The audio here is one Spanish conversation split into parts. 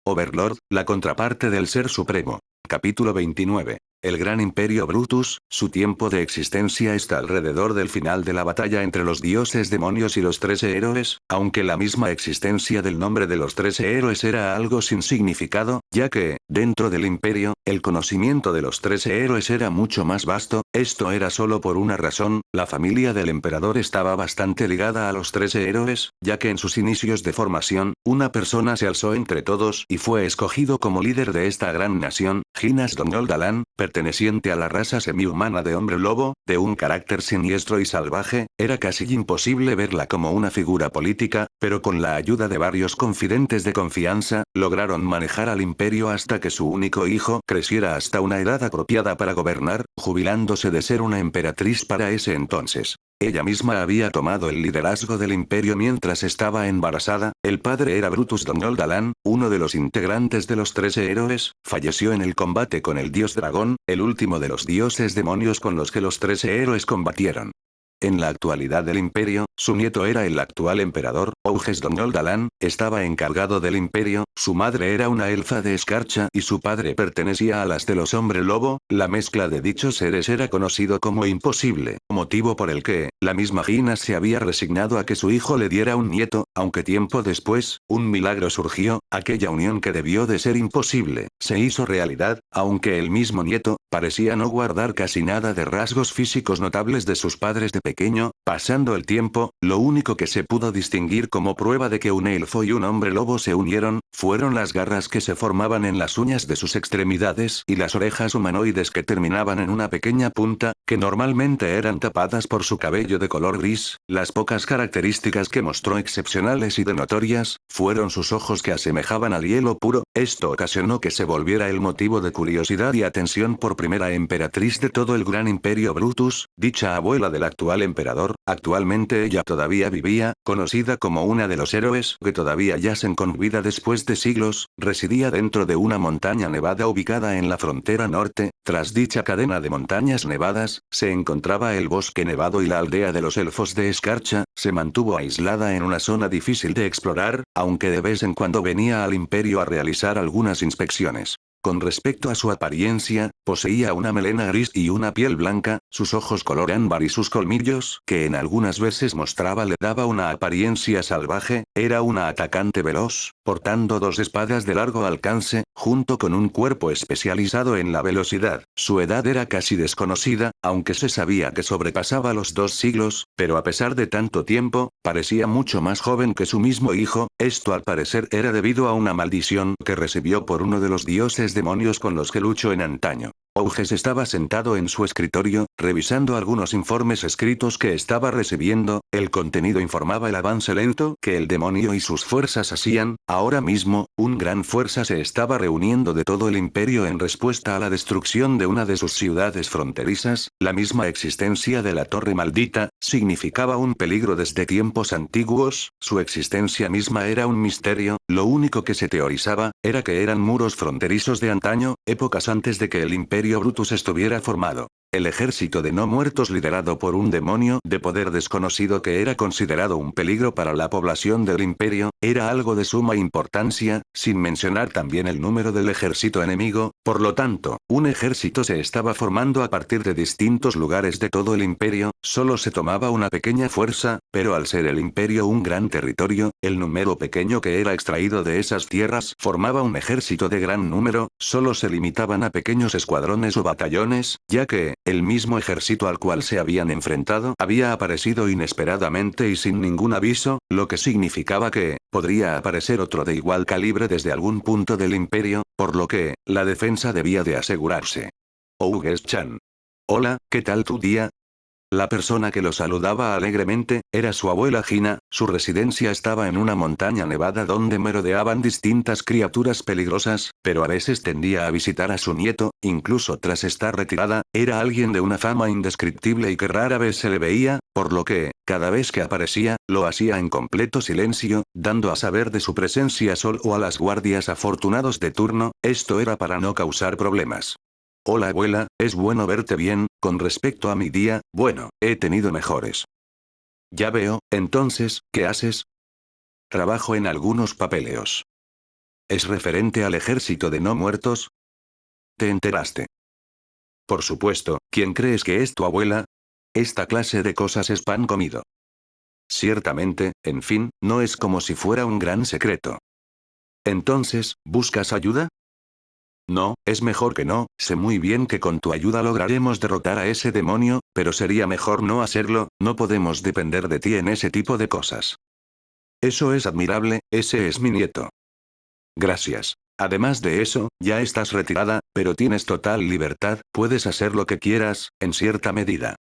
Overlord, la contraparte del Ser Supremo. Capítulo 29. El Gran Imperio Brutus, su tiempo de existencia está alrededor del final de la batalla entre los dioses demonios y los 13 héroes, aunque la misma existencia del nombre de los 13 héroes era algo sin significado, ya que, dentro del imperio, el conocimiento de los 13 héroes era mucho más vasto. Esto era solo por una razón: la familia del emperador estaba bastante ligada a los 13 héroes, ya que en sus inicios de formación, una persona se alzó entre todos y fue escogido como líder de esta gran nación, Ginas Donyol Dalan, perteneciente a la raza semi-humana de hombre lobo, de un carácter siniestro y salvaje. Era casi imposible verla como una figura política, pero con la ayuda de varios confidentes de confianza, lograron manejar al imperio hasta que su único hijo creciera hasta una edad apropiada para gobernar, jubilándose de ser una emperatriz para ese entonces. Ella misma había tomado el liderazgo del imperio mientras estaba embarazada. El padre era Brutus Donyol Dalan, uno de los integrantes de los 13 héroes. Falleció en el combate con el dios dragón, el último de los dioses demonios con los que los 13 héroes combatieron. En la actualidad del imperio, su nieto era el actual emperador, Ouges Donyol Dalan, estaba encargado del imperio. Su madre era una elfa de escarcha y su padre pertenecía a las de los hombre lobo. La mezcla de dichos seres era conocido como imposible, motivo por el que, la misma Gina se había resignado a que su hijo le diera un nieto, aunque tiempo después, un milagro surgió. Aquella unión que debió de ser imposible, se hizo realidad, aunque el mismo nieto, parecía no guardar casi nada de rasgos físicos notables de sus padres de pequeño. Pasando el tiempo, lo único que se pudo distinguir como prueba de que un elfo y un hombre lobo se unieron, fueron las garras que se formaban en las uñas de sus extremidades y las orejas humanoides que terminaban en una pequeña punta, que normalmente eran tapadas por su cabello de color gris. Las pocas características que mostró excepcionales y denotorias, fueron sus ojos que asemejaban al hielo puro. Esto ocasionó que se volviera el motivo de curiosidad y atención por primera emperatriz de todo el gran imperio Brutus, dicha abuela del actual emperador. Actualmente ella todavía vivía, conocida como una de los héroes que todavía yacen con vida después de siglos. Residía dentro de una montaña nevada ubicada en la frontera norte. Tras dicha cadena de montañas nevadas, se encontraba el bosque nevado y la aldea de los elfos de escarcha. Se mantuvo aislada en una zona difícil de explorar, aunque de vez en cuando venía al imperio a realizar algunas inspecciones. Con respecto a su apariencia, poseía una melena gris y una piel blanca. Sus ojos color ámbar y sus colmillos, que en algunas veces mostraba, le daba una apariencia salvaje. Era una atacante veloz, portando dos espadas de largo alcance, junto con un cuerpo especializado en la velocidad. Su edad era casi desconocida, aunque se sabía que sobrepasaba los 2 siglos, pero a pesar de tanto tiempo, parecía mucho más joven que su mismo hijo. Esto al parecer era debido a una maldición que recibió por uno de los dioses demonios con los que luchó en antaño. Ouges estaba sentado en su escritorio, revisando algunos informes escritos que estaba recibiendo. El contenido informaba el avance lento que el demonio y sus fuerzas hacían. Ahora mismo, una gran fuerza se estaba reuniendo de todo el imperio en respuesta a la destrucción de una de sus ciudades fronterizas. La misma existencia de la Torre Maldita significaba un peligro desde tiempos antiguos. Su existencia misma era un misterio. Lo único que se teorizaba era que eran muros fronterizos de antaño, épocas antes de que el imperio Brutus estuviera formado. El ejército de no muertos liderado por un demonio de poder desconocido que era considerado un peligro para la población del imperio, era algo de suma importancia, sin mencionar también el número del ejército enemigo. Por lo tanto, un ejército se estaba formando a partir de distintos lugares de todo el imperio. Solo se tomaba una pequeña fuerza, pero al ser el imperio un gran territorio, el número pequeño que era extraído de esas tierras formaba un ejército de gran número. Solo se limitaban a pequeños escuadrones o batallones, ya que el mismo ejército al cual se habían enfrentado había aparecido inesperadamente y sin ningún aviso, lo que significaba que podría aparecer otro de igual calibre desde algún punto del imperio, por lo que la defensa debía de asegurarse. Ouges-chan. Hola, ¿qué tal tu día? La persona que lo saludaba alegremente, era su abuela Gina. Su residencia estaba en una montaña nevada donde merodeaban distintas criaturas peligrosas, pero a veces tendía a visitar a su nieto. Incluso tras estar retirada, era alguien de una fama indescriptible y que rara vez se le veía, por lo que, cada vez que aparecía, lo hacía en completo silencio, dando a saber de su presencia solo a las guardias afortunados de turno. Esto era para no causar problemas. Hola abuela, es bueno verte bien. Con respecto a mi día, bueno, he tenido mejores. Ya veo. Entonces, ¿qué haces? Trabajo en algunos papeleos. ¿Es referente al ejército de no muertos? ¿Te enteraste? Por supuesto, ¿quién crees que es tu abuela? Esta clase de cosas es pan comido. Ciertamente, en fin, no es como si fuera un gran secreto. Entonces, ¿buscas ayuda? No, es mejor que no, sé muy bien que con tu ayuda lograremos derrotar a ese demonio, pero sería mejor no hacerlo, no podemos depender de ti en ese tipo de cosas. Eso es admirable, ese es mi nieto. Gracias. Además de eso, ya estás retirada, pero tienes total libertad, puedes hacer lo que quieras, en cierta medida.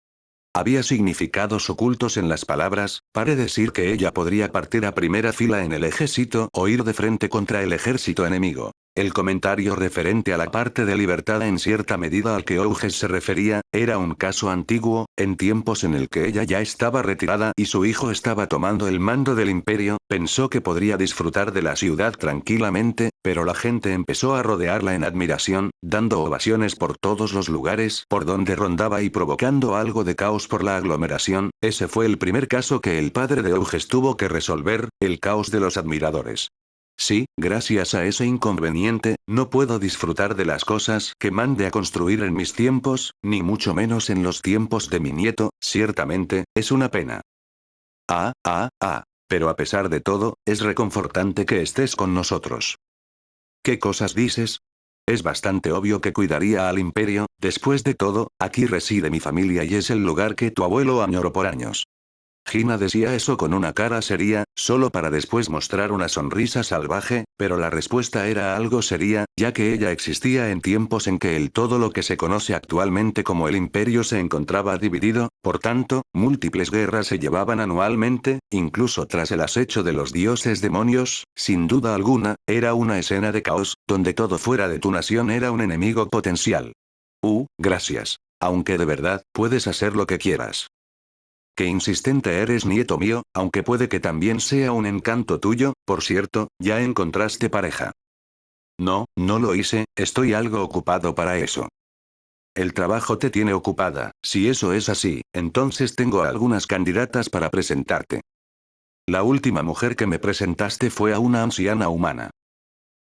Había significados ocultos en las palabras, para decir que ella podría partir a primera fila en el ejército o ir de frente contra el ejército enemigo. El comentario referente a la parte de libertad en cierta medida al que Auges se refería, era un caso antiguo, en tiempos en el que ella ya estaba retirada y su hijo estaba tomando el mando del imperio, pensó que podría disfrutar de la ciudad tranquilamente, pero la gente empezó a rodearla en admiración, dando ovaciones por todos los lugares por donde rondaba y provocando algo de caos por la aglomeración. Ese fue el primer caso que el padre de Auges tuvo que resolver, el caos de los admiradores. Sí, gracias a ese inconveniente, no puedo disfrutar de las cosas que mande a construir en mis tiempos, ni mucho menos en los tiempos de mi nieto, ciertamente, es una pena. Pero a pesar de todo, es reconfortante que estés con nosotros. ¿Qué cosas dices? Es bastante obvio que cuidaría al imperio, después de todo, aquí reside mi familia y es el lugar que tu abuelo añoró por años. Gina decía eso con una cara seria, solo para después mostrar una sonrisa salvaje, pero la respuesta era algo seria, ya que ella existía en tiempos en que todo lo que se conoce actualmente como el imperio se encontraba dividido, por tanto, múltiples guerras se llevaban anualmente, incluso tras el acecho de los dioses demonios, sin duda alguna, era una escena de caos, donde todo fuera de tu nación era un enemigo potencial. Gracias. Aunque de verdad, puedes hacer lo que quieras. Qué insistente eres, nieto mío, aunque puede que también sea un encanto tuyo, por cierto, ya encontraste pareja. No, no lo hice, estoy algo ocupado para eso. El trabajo te tiene ocupada, si eso es así, entonces tengo algunas candidatas para presentarte. La última mujer que me presentaste fue a una anciana humana.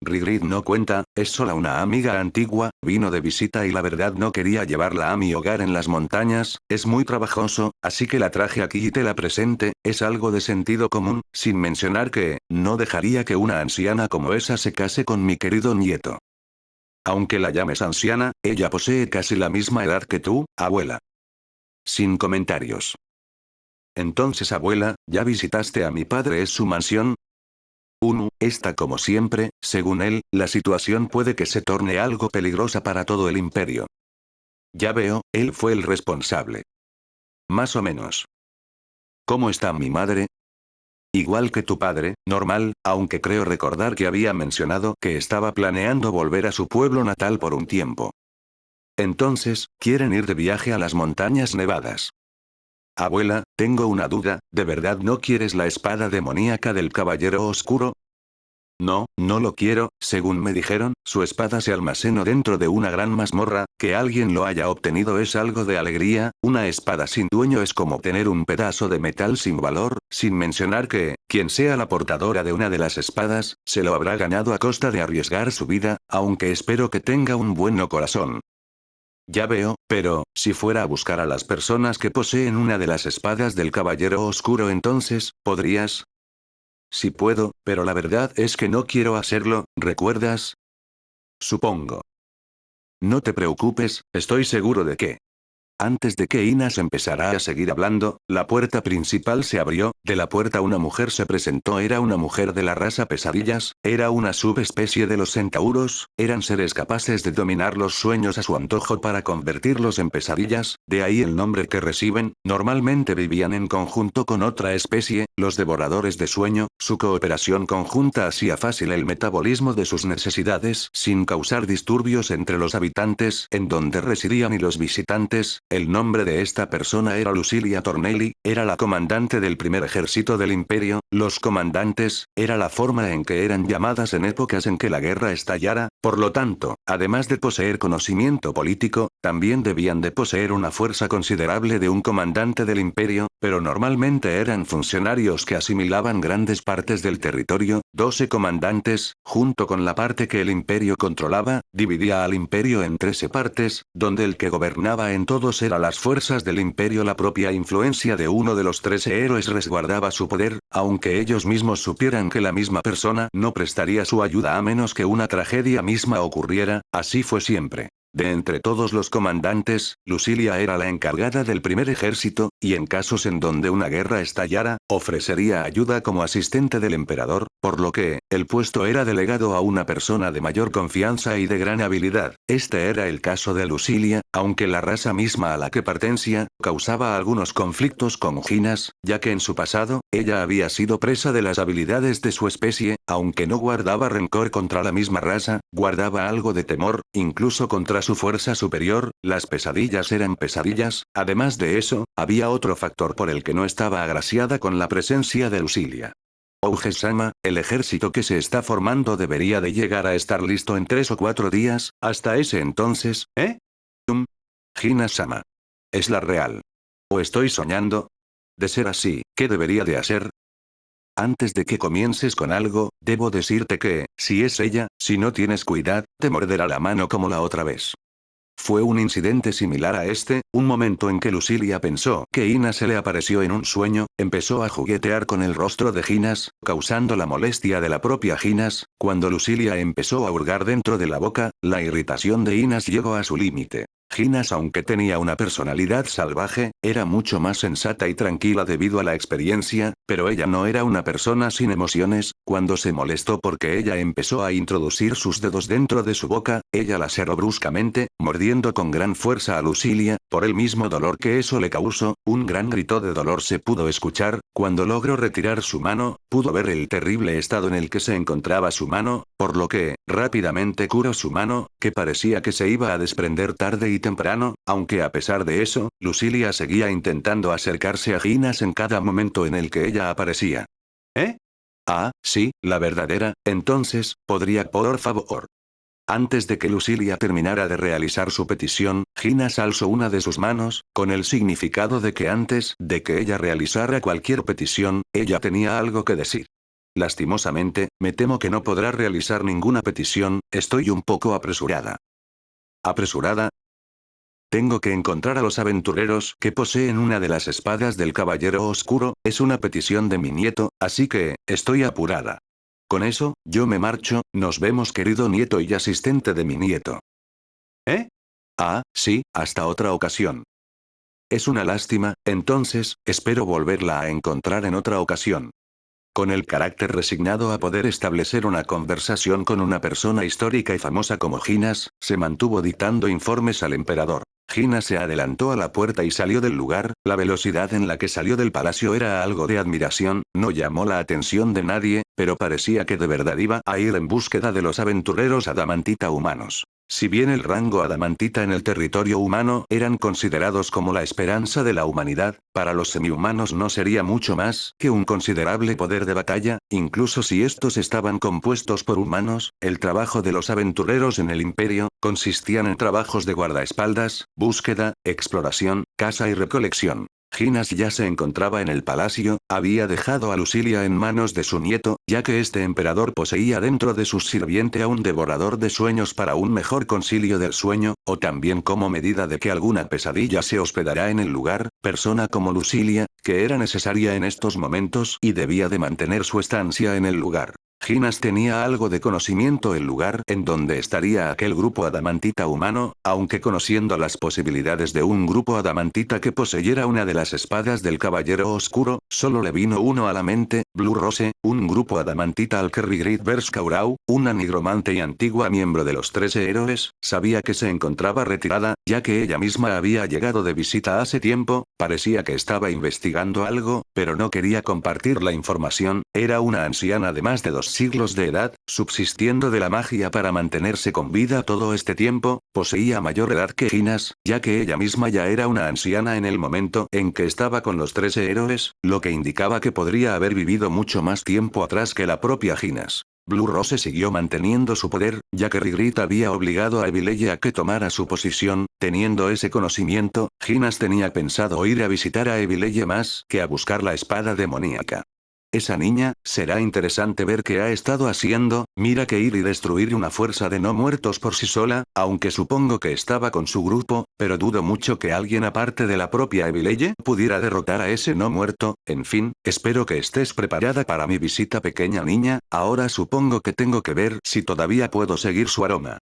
Rigrid no cuenta, es solo una amiga antigua, vino de visita y la verdad no quería llevarla a mi hogar en las montañas, es muy trabajoso, así que la traje aquí y te la presente, es algo de sentido común, sin mencionar que, no dejaría que una anciana como esa se case con mi querido nieto. Aunque la llames anciana, ella posee casi la misma edad que tú, abuela. Sin comentarios. Entonces, abuela, ¿ya visitaste a mi padre? ¿Es su mansión? Está como siempre, según él, la situación puede que se torne algo peligrosa para todo el imperio. Ya veo, él fue el responsable. Más o menos. ¿Cómo está mi madre? Igual que tu padre, normal, aunque creo recordar que había mencionado que estaba planeando volver a su pueblo natal por un tiempo. Entonces, quieren ir de viaje a las montañas nevadas. Abuela, tengo una duda, ¿de verdad no quieres la espada demoníaca del caballero oscuro? No, no lo quiero, según me dijeron, su espada se almacenó dentro de una gran mazmorra, que alguien lo haya obtenido es algo de alegría, una espada sin dueño es como tener un pedazo de metal sin valor, sin mencionar que, quien sea la portadora de una de las espadas, se lo habrá ganado a costa de arriesgar su vida, aunque espero que tenga un buen corazón. Ya veo, pero, si fuera a buscar a las personas que poseen una de las espadas del caballero oscuro entonces, ¿podrías? Sí puedo, pero la verdad es que no quiero hacerlo, ¿recuerdas? Supongo. No te preocupes, estoy seguro de que. Antes de que Inas empezara a seguir hablando, la puerta principal se abrió, de la puerta una mujer se presentó, era una mujer de la raza pesadillas, era una subespecie de los centauros, eran seres capaces de dominar los sueños a su antojo para convertirlos en pesadillas, de ahí el nombre que reciben, normalmente vivían en conjunto con otra especie, los devoradores de sueño, su cooperación conjunta hacía fácil el metabolismo de sus necesidades sin causar disturbios entre los habitantes en donde residían y los visitantes. El nombre de esta persona era Lucilia Tornelli, era la comandante del primer ejército del imperio, los comandantes, era la forma en que eran llamadas en épocas en que la guerra estallara, Por lo tanto, además de poseer conocimiento político, también debían de poseer una fuerza considerable de un comandante del imperio, pero normalmente eran funcionarios que asimilaban grandes partes del territorio. 12 comandantes, junto con la parte que el imperio controlaba, dividía al imperio en 13 partes, donde el que gobernaba en todos era las fuerzas del imperio. La propia influencia de uno de los 13 héroes resguardaba su poder, aunque ellos mismos supieran que la misma persona no prestaría su ayuda a menos que una tragedia misma ocurriera. Así fue siempre. De entre todos los comandantes, Lucilia era la encargada del primer ejército, y en casos en donde una guerra estallara, ofrecería ayuda como asistente del emperador, por lo que, el puesto era delegado a una persona de mayor confianza y de gran habilidad. Este era el caso de Lucilia, aunque la raza misma a la que pertenecía, causaba algunos conflictos con Ginas, ya que en su pasado, ella había sido presa de las habilidades de su especie, aunque no guardaba rencor contra la misma raza, guardaba algo de temor, incluso contra su fuerza superior. Las pesadillas eran pesadillas. Además de eso, había otro factor por el que no estaba agraciada con la presencia de Lucilia. Ouge-sama, el ejército que se está formando debería de llegar a estar listo en 3 o 4 días. Hasta ese entonces, ¿eh? Hina-sama. Es la real. ¿O estoy soñando? De ser así, ¿qué debería de hacer? Antes de que comiences con algo, debo decirte que, si es ella, si no tienes cuidado, te morderá la mano como la otra vez. Fue un incidente similar a este, un momento en que Lucilia pensó que Ina se le apareció en un sueño, empezó a juguetear con el rostro de Ginas, causando la molestia de la propia Ginas. Cuando Lucilia empezó a hurgar dentro de la boca, la irritación de Inas llegó a su límite. Ginas, aunque tenía una personalidad salvaje, era mucho más sensata y tranquila debido a la experiencia, pero ella no era una persona sin emociones. Cuando se molestó porque ella empezó a introducir sus dedos dentro de su boca, ella la cerró bruscamente, mordiendo con gran fuerza a Lucilia. Por el mismo dolor que eso le causó, un gran grito de dolor se pudo escuchar. Cuando logró retirar su mano, pudo ver el terrible estado en el que se encontraba su mano, por lo que, rápidamente curó su mano, que parecía que se iba a desprender tarde y temprano. Aunque a pesar de eso, Lucilia seguía intentando acercarse a Ginas en cada momento en el que ella aparecía. ¿Eh? Ah, sí, la verdadera. Entonces, ¿podría por favor? Antes de que Lucilia terminara de realizar su petición, Ginas alzó una de sus manos, con el significado de que antes de que ella realizara cualquier petición, ella tenía algo que decir. Lastimosamente, me temo que no podrá realizar ninguna petición. Estoy un poco apresurada. ¿Apresurada? Tengo que encontrar a los aventureros que poseen una de las espadas del Caballero Oscuro. Es una petición de mi nieto, así que, estoy apurada. Con eso, yo me marcho. Nos vemos, querido nieto y asistente de mi nieto. ¿Eh? Ah, sí, hasta otra ocasión. Es una lástima. Entonces, espero volverla a encontrar en otra ocasión. Con el carácter resignado a poder establecer una conversación con una persona histórica y famosa como Ginas, se mantuvo dictando informes al emperador. Ginas se adelantó a la puerta y salió del lugar. La velocidad en la que salió del palacio era algo de admiración. No llamó la atención de nadie, pero parecía que de verdad iba a ir en búsqueda de los aventureros adamantita humanos. Si bien el rango adamantita en el territorio humano eran considerados como la esperanza de la humanidad, para los semihumanos no sería mucho más que un considerable poder de batalla. Incluso si estos estaban compuestos por humanos, el trabajo de los aventureros en el imperio consistían en trabajos de guardaespaldas, búsqueda, exploración, caza y recolección. Ginas ya se encontraba en el palacio, había dejado a Lucilia en manos de su nieto, ya que este emperador poseía dentro de su sirviente a un devorador de sueños para un mejor concilio del sueño, o también como medida de que alguna pesadilla se hospedará en el lugar. Persona como Lucilia, que era necesaria en estos momentos y debía de mantener su estancia en el lugar. Ginas tenía algo de conocimiento el lugar en donde estaría aquel grupo adamantita humano, aunque conociendo las posibilidades de un grupo adamantita que poseyera una de las espadas del Caballero Oscuro, solo le vino uno a la mente: Blue Rose, un grupo adamantita al Kerry Great Berskaurau, una nigromante y antigua miembro de los 13 héroes. Sabía que se encontraba retirada, ya que ella misma había llegado de visita hace tiempo. Parecía que estaba investigando algo, pero no quería compartir la información. Era una anciana de más de 2 siglos de edad, subsistiendo de la magia para mantenerse con vida todo este tiempo. Poseía mayor edad que Ginas, ya que ella misma ya era una anciana en el momento en que estaba con los 13 héroes, lo que indicaba que podría haber vivido mucho más tiempo atrás que la propia Ginas. Blue Rose siguió manteniendo su poder, ya que Ygritte había obligado a Evileye a que tomara su posición. Teniendo ese conocimiento, Ginas tenía pensado ir a visitar a Evileye más que a buscar la espada demoníaca. Esa niña, será interesante ver qué ha estado haciendo. Mira que ir y destruir una fuerza de no muertos por sí sola, aunque supongo que estaba con su grupo, pero dudo mucho que alguien aparte de la propia Evileye pudiera derrotar a ese no muerto. En fin, espero que estés preparada para mi visita, pequeña niña. Ahora supongo que tengo que ver si todavía puedo seguir su aroma.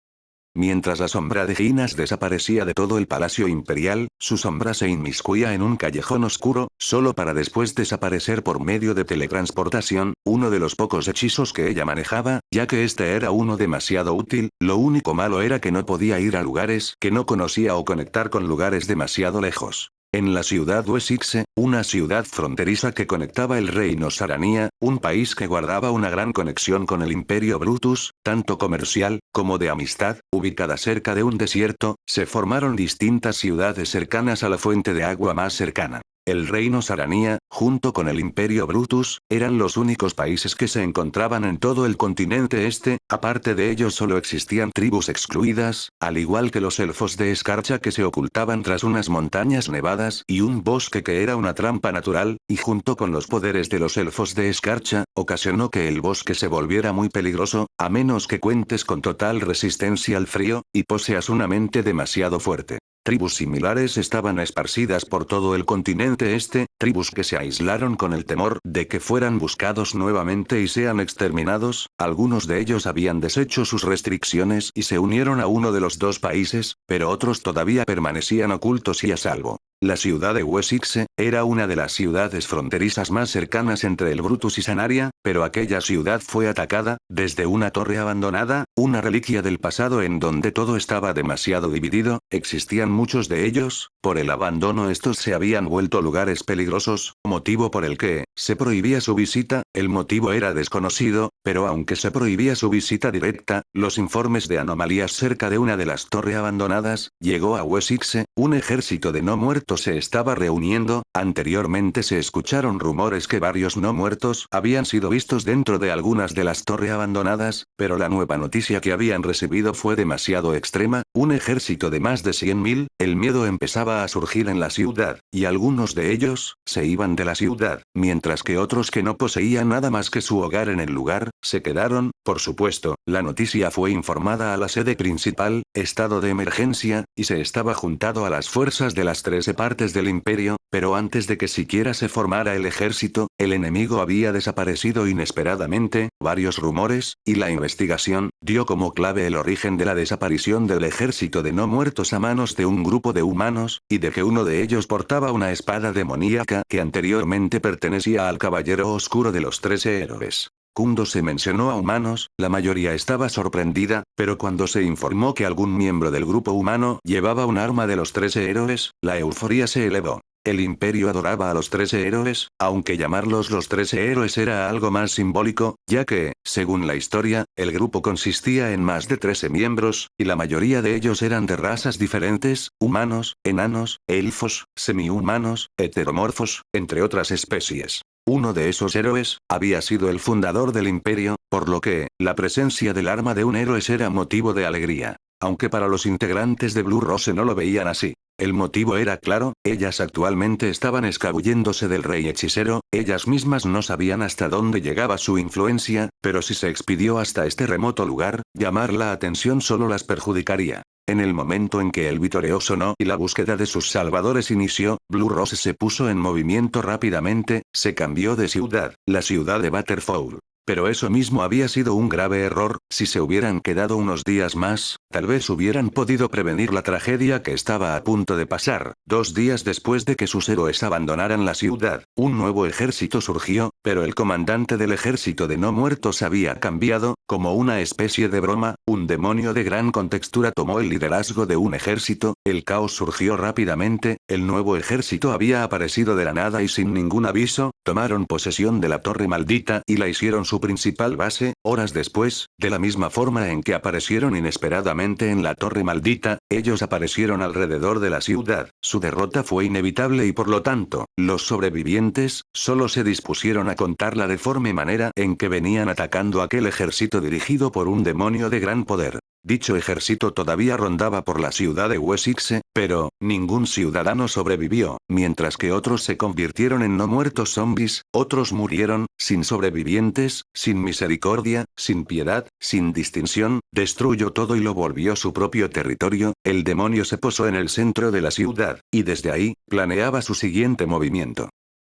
Mientras la sombra de Ginas desaparecía de todo el palacio imperial, su sombra se inmiscuía en un callejón oscuro, solo para después desaparecer por medio de teletransportación, uno de los pocos hechizos que ella manejaba, ya que este era uno demasiado útil. Lo único malo era que no podía ir a lugares que no conocía o conectar con lugares demasiado lejos. En la ciudad Wessex, una ciudad fronteriza que conectaba el reino Sarania, un país que guardaba una gran conexión con el Imperio Brutus, tanto comercial, como de amistad, ubicada cerca de un desierto, se formaron distintas ciudades cercanas a la fuente de agua más cercana. El reino Sarania, junto con el Imperio Brutus, eran los únicos países que se encontraban en todo el continente este. Aparte de ellos solo existían tribus excluidas, al igual que los elfos de escarcha que se ocultaban tras unas montañas nevadas y un bosque que era una trampa natural, y junto con los poderes de los elfos de escarcha, ocasionó que el bosque se volviera muy peligroso, a menos que cuentes con total resistencia al frío, y poseas una mente demasiado fuerte. Tribus similares estaban esparcidas por todo el continente este, tribus que se aislaron con el temor de que fueran buscados nuevamente y sean exterminados. Algunos de ellos habían deshecho sus restricciones y se unieron a uno de los dos países, pero otros todavía permanecían ocultos y a salvo. La ciudad de Wessex era una de las ciudades fronterizas más cercanas entre el Brutus y Sanaria, pero aquella ciudad fue atacada, desde una torre abandonada, una reliquia del pasado en donde todo estaba demasiado dividido. Existían muchos de ellos, por el abandono estos se habían vuelto lugares peligrosos, motivo por el que se prohibía su visita. El motivo era desconocido, pero aunque se prohibía su visita directa, los informes de anomalías cerca de una de las torres abandonadas, llegó a Wessex, un ejército de no muertos se estaba reuniendo. Anteriormente se escucharon rumores que varios no muertos habían sido vistos dentro de algunas de las torres abandonadas, pero la nueva noticia que habían recibido fue demasiado extrema. Un ejército de más de 100.000, el miedo empezaba a surgir en la ciudad, y algunos de ellos se iban de la ciudad, mientras que otros que no poseían nada más que su hogar en el lugar, se quedaron. Por supuesto, la noticia fue informada a la sede principal, estado de emergencia, y se estaba juntando a las fuerzas de las 13 partes del imperio, pero antes de que siquiera se formara el ejército, el enemigo había desaparecido inesperadamente. Varios rumores, y la investigación, dio como clave el origen de la desaparición del ejército de no muertos a manos de un grupo de humanos, y de que uno de ellos portaba una espada demoníaca que anteriormente pertenecía al caballero oscuro de los 13 héroes. Cuando se mencionó a humanos, la mayoría estaba sorprendida, pero cuando se informó que algún miembro del grupo humano llevaba un arma de los 13 héroes, la euforia se elevó. El imperio adoraba a los 13 héroes, aunque llamarlos los 13 héroes era algo más simbólico, ya que, según la historia, el grupo consistía en más de 13 miembros, y la mayoría de ellos eran de razas diferentes: humanos, enanos, elfos, semihumanos, heteromorfos, entre otras especies. Uno de esos héroes había sido el fundador del imperio, por lo que la presencia del arma de un héroe era motivo de alegría. Aunque para los integrantes de Blue Rose no lo veían así. El motivo era claro: ellas actualmente estaban escabulléndose del rey hechicero. Ellas mismas no sabían hasta dónde llegaba su influencia, pero si se expidió hasta este remoto lugar, llamar la atención solo las perjudicaría. En el momento en que el vitoreo sonó y la búsqueda de sus salvadores inició, Blue Rose se puso en movimiento rápidamente. Se cambió de ciudad, la ciudad de Waterfall. Pero eso mismo había sido un grave error. Si se hubieran quedado unos días más, tal vez hubieran podido prevenir la tragedia que estaba a punto de pasar. 2 días después de que sus héroes abandonaran la ciudad, un nuevo ejército surgió, pero el comandante del ejército de no muertos había cambiado. Como una especie de broma, un demonio de gran contextura tomó el liderazgo de un ejército. El caos surgió rápidamente. El nuevo ejército había aparecido de la nada y sin ningún aviso. Tomaron posesión de la torre maldita y la hicieron su su principal base, horas después, de la misma forma en que aparecieron inesperadamente en la torre maldita, ellos aparecieron alrededor de la ciudad. Su derrota fue inevitable y por lo tanto, los sobrevivientes, solo se dispusieron a contar la deforme manera en que venían atacando aquel ejército dirigido por un demonio de gran poder. Dicho ejército todavía rondaba por la ciudad de Wessex, pero, ningún ciudadano sobrevivió, mientras que otros se convirtieron en no muertos zombies, otros murieron, sin sobrevivientes, sin misericordia, sin piedad, sin distinción, destruyó todo y lo volvió su propio territorio, el demonio se posó en el centro de la ciudad, y desde ahí, planeaba su siguiente movimiento.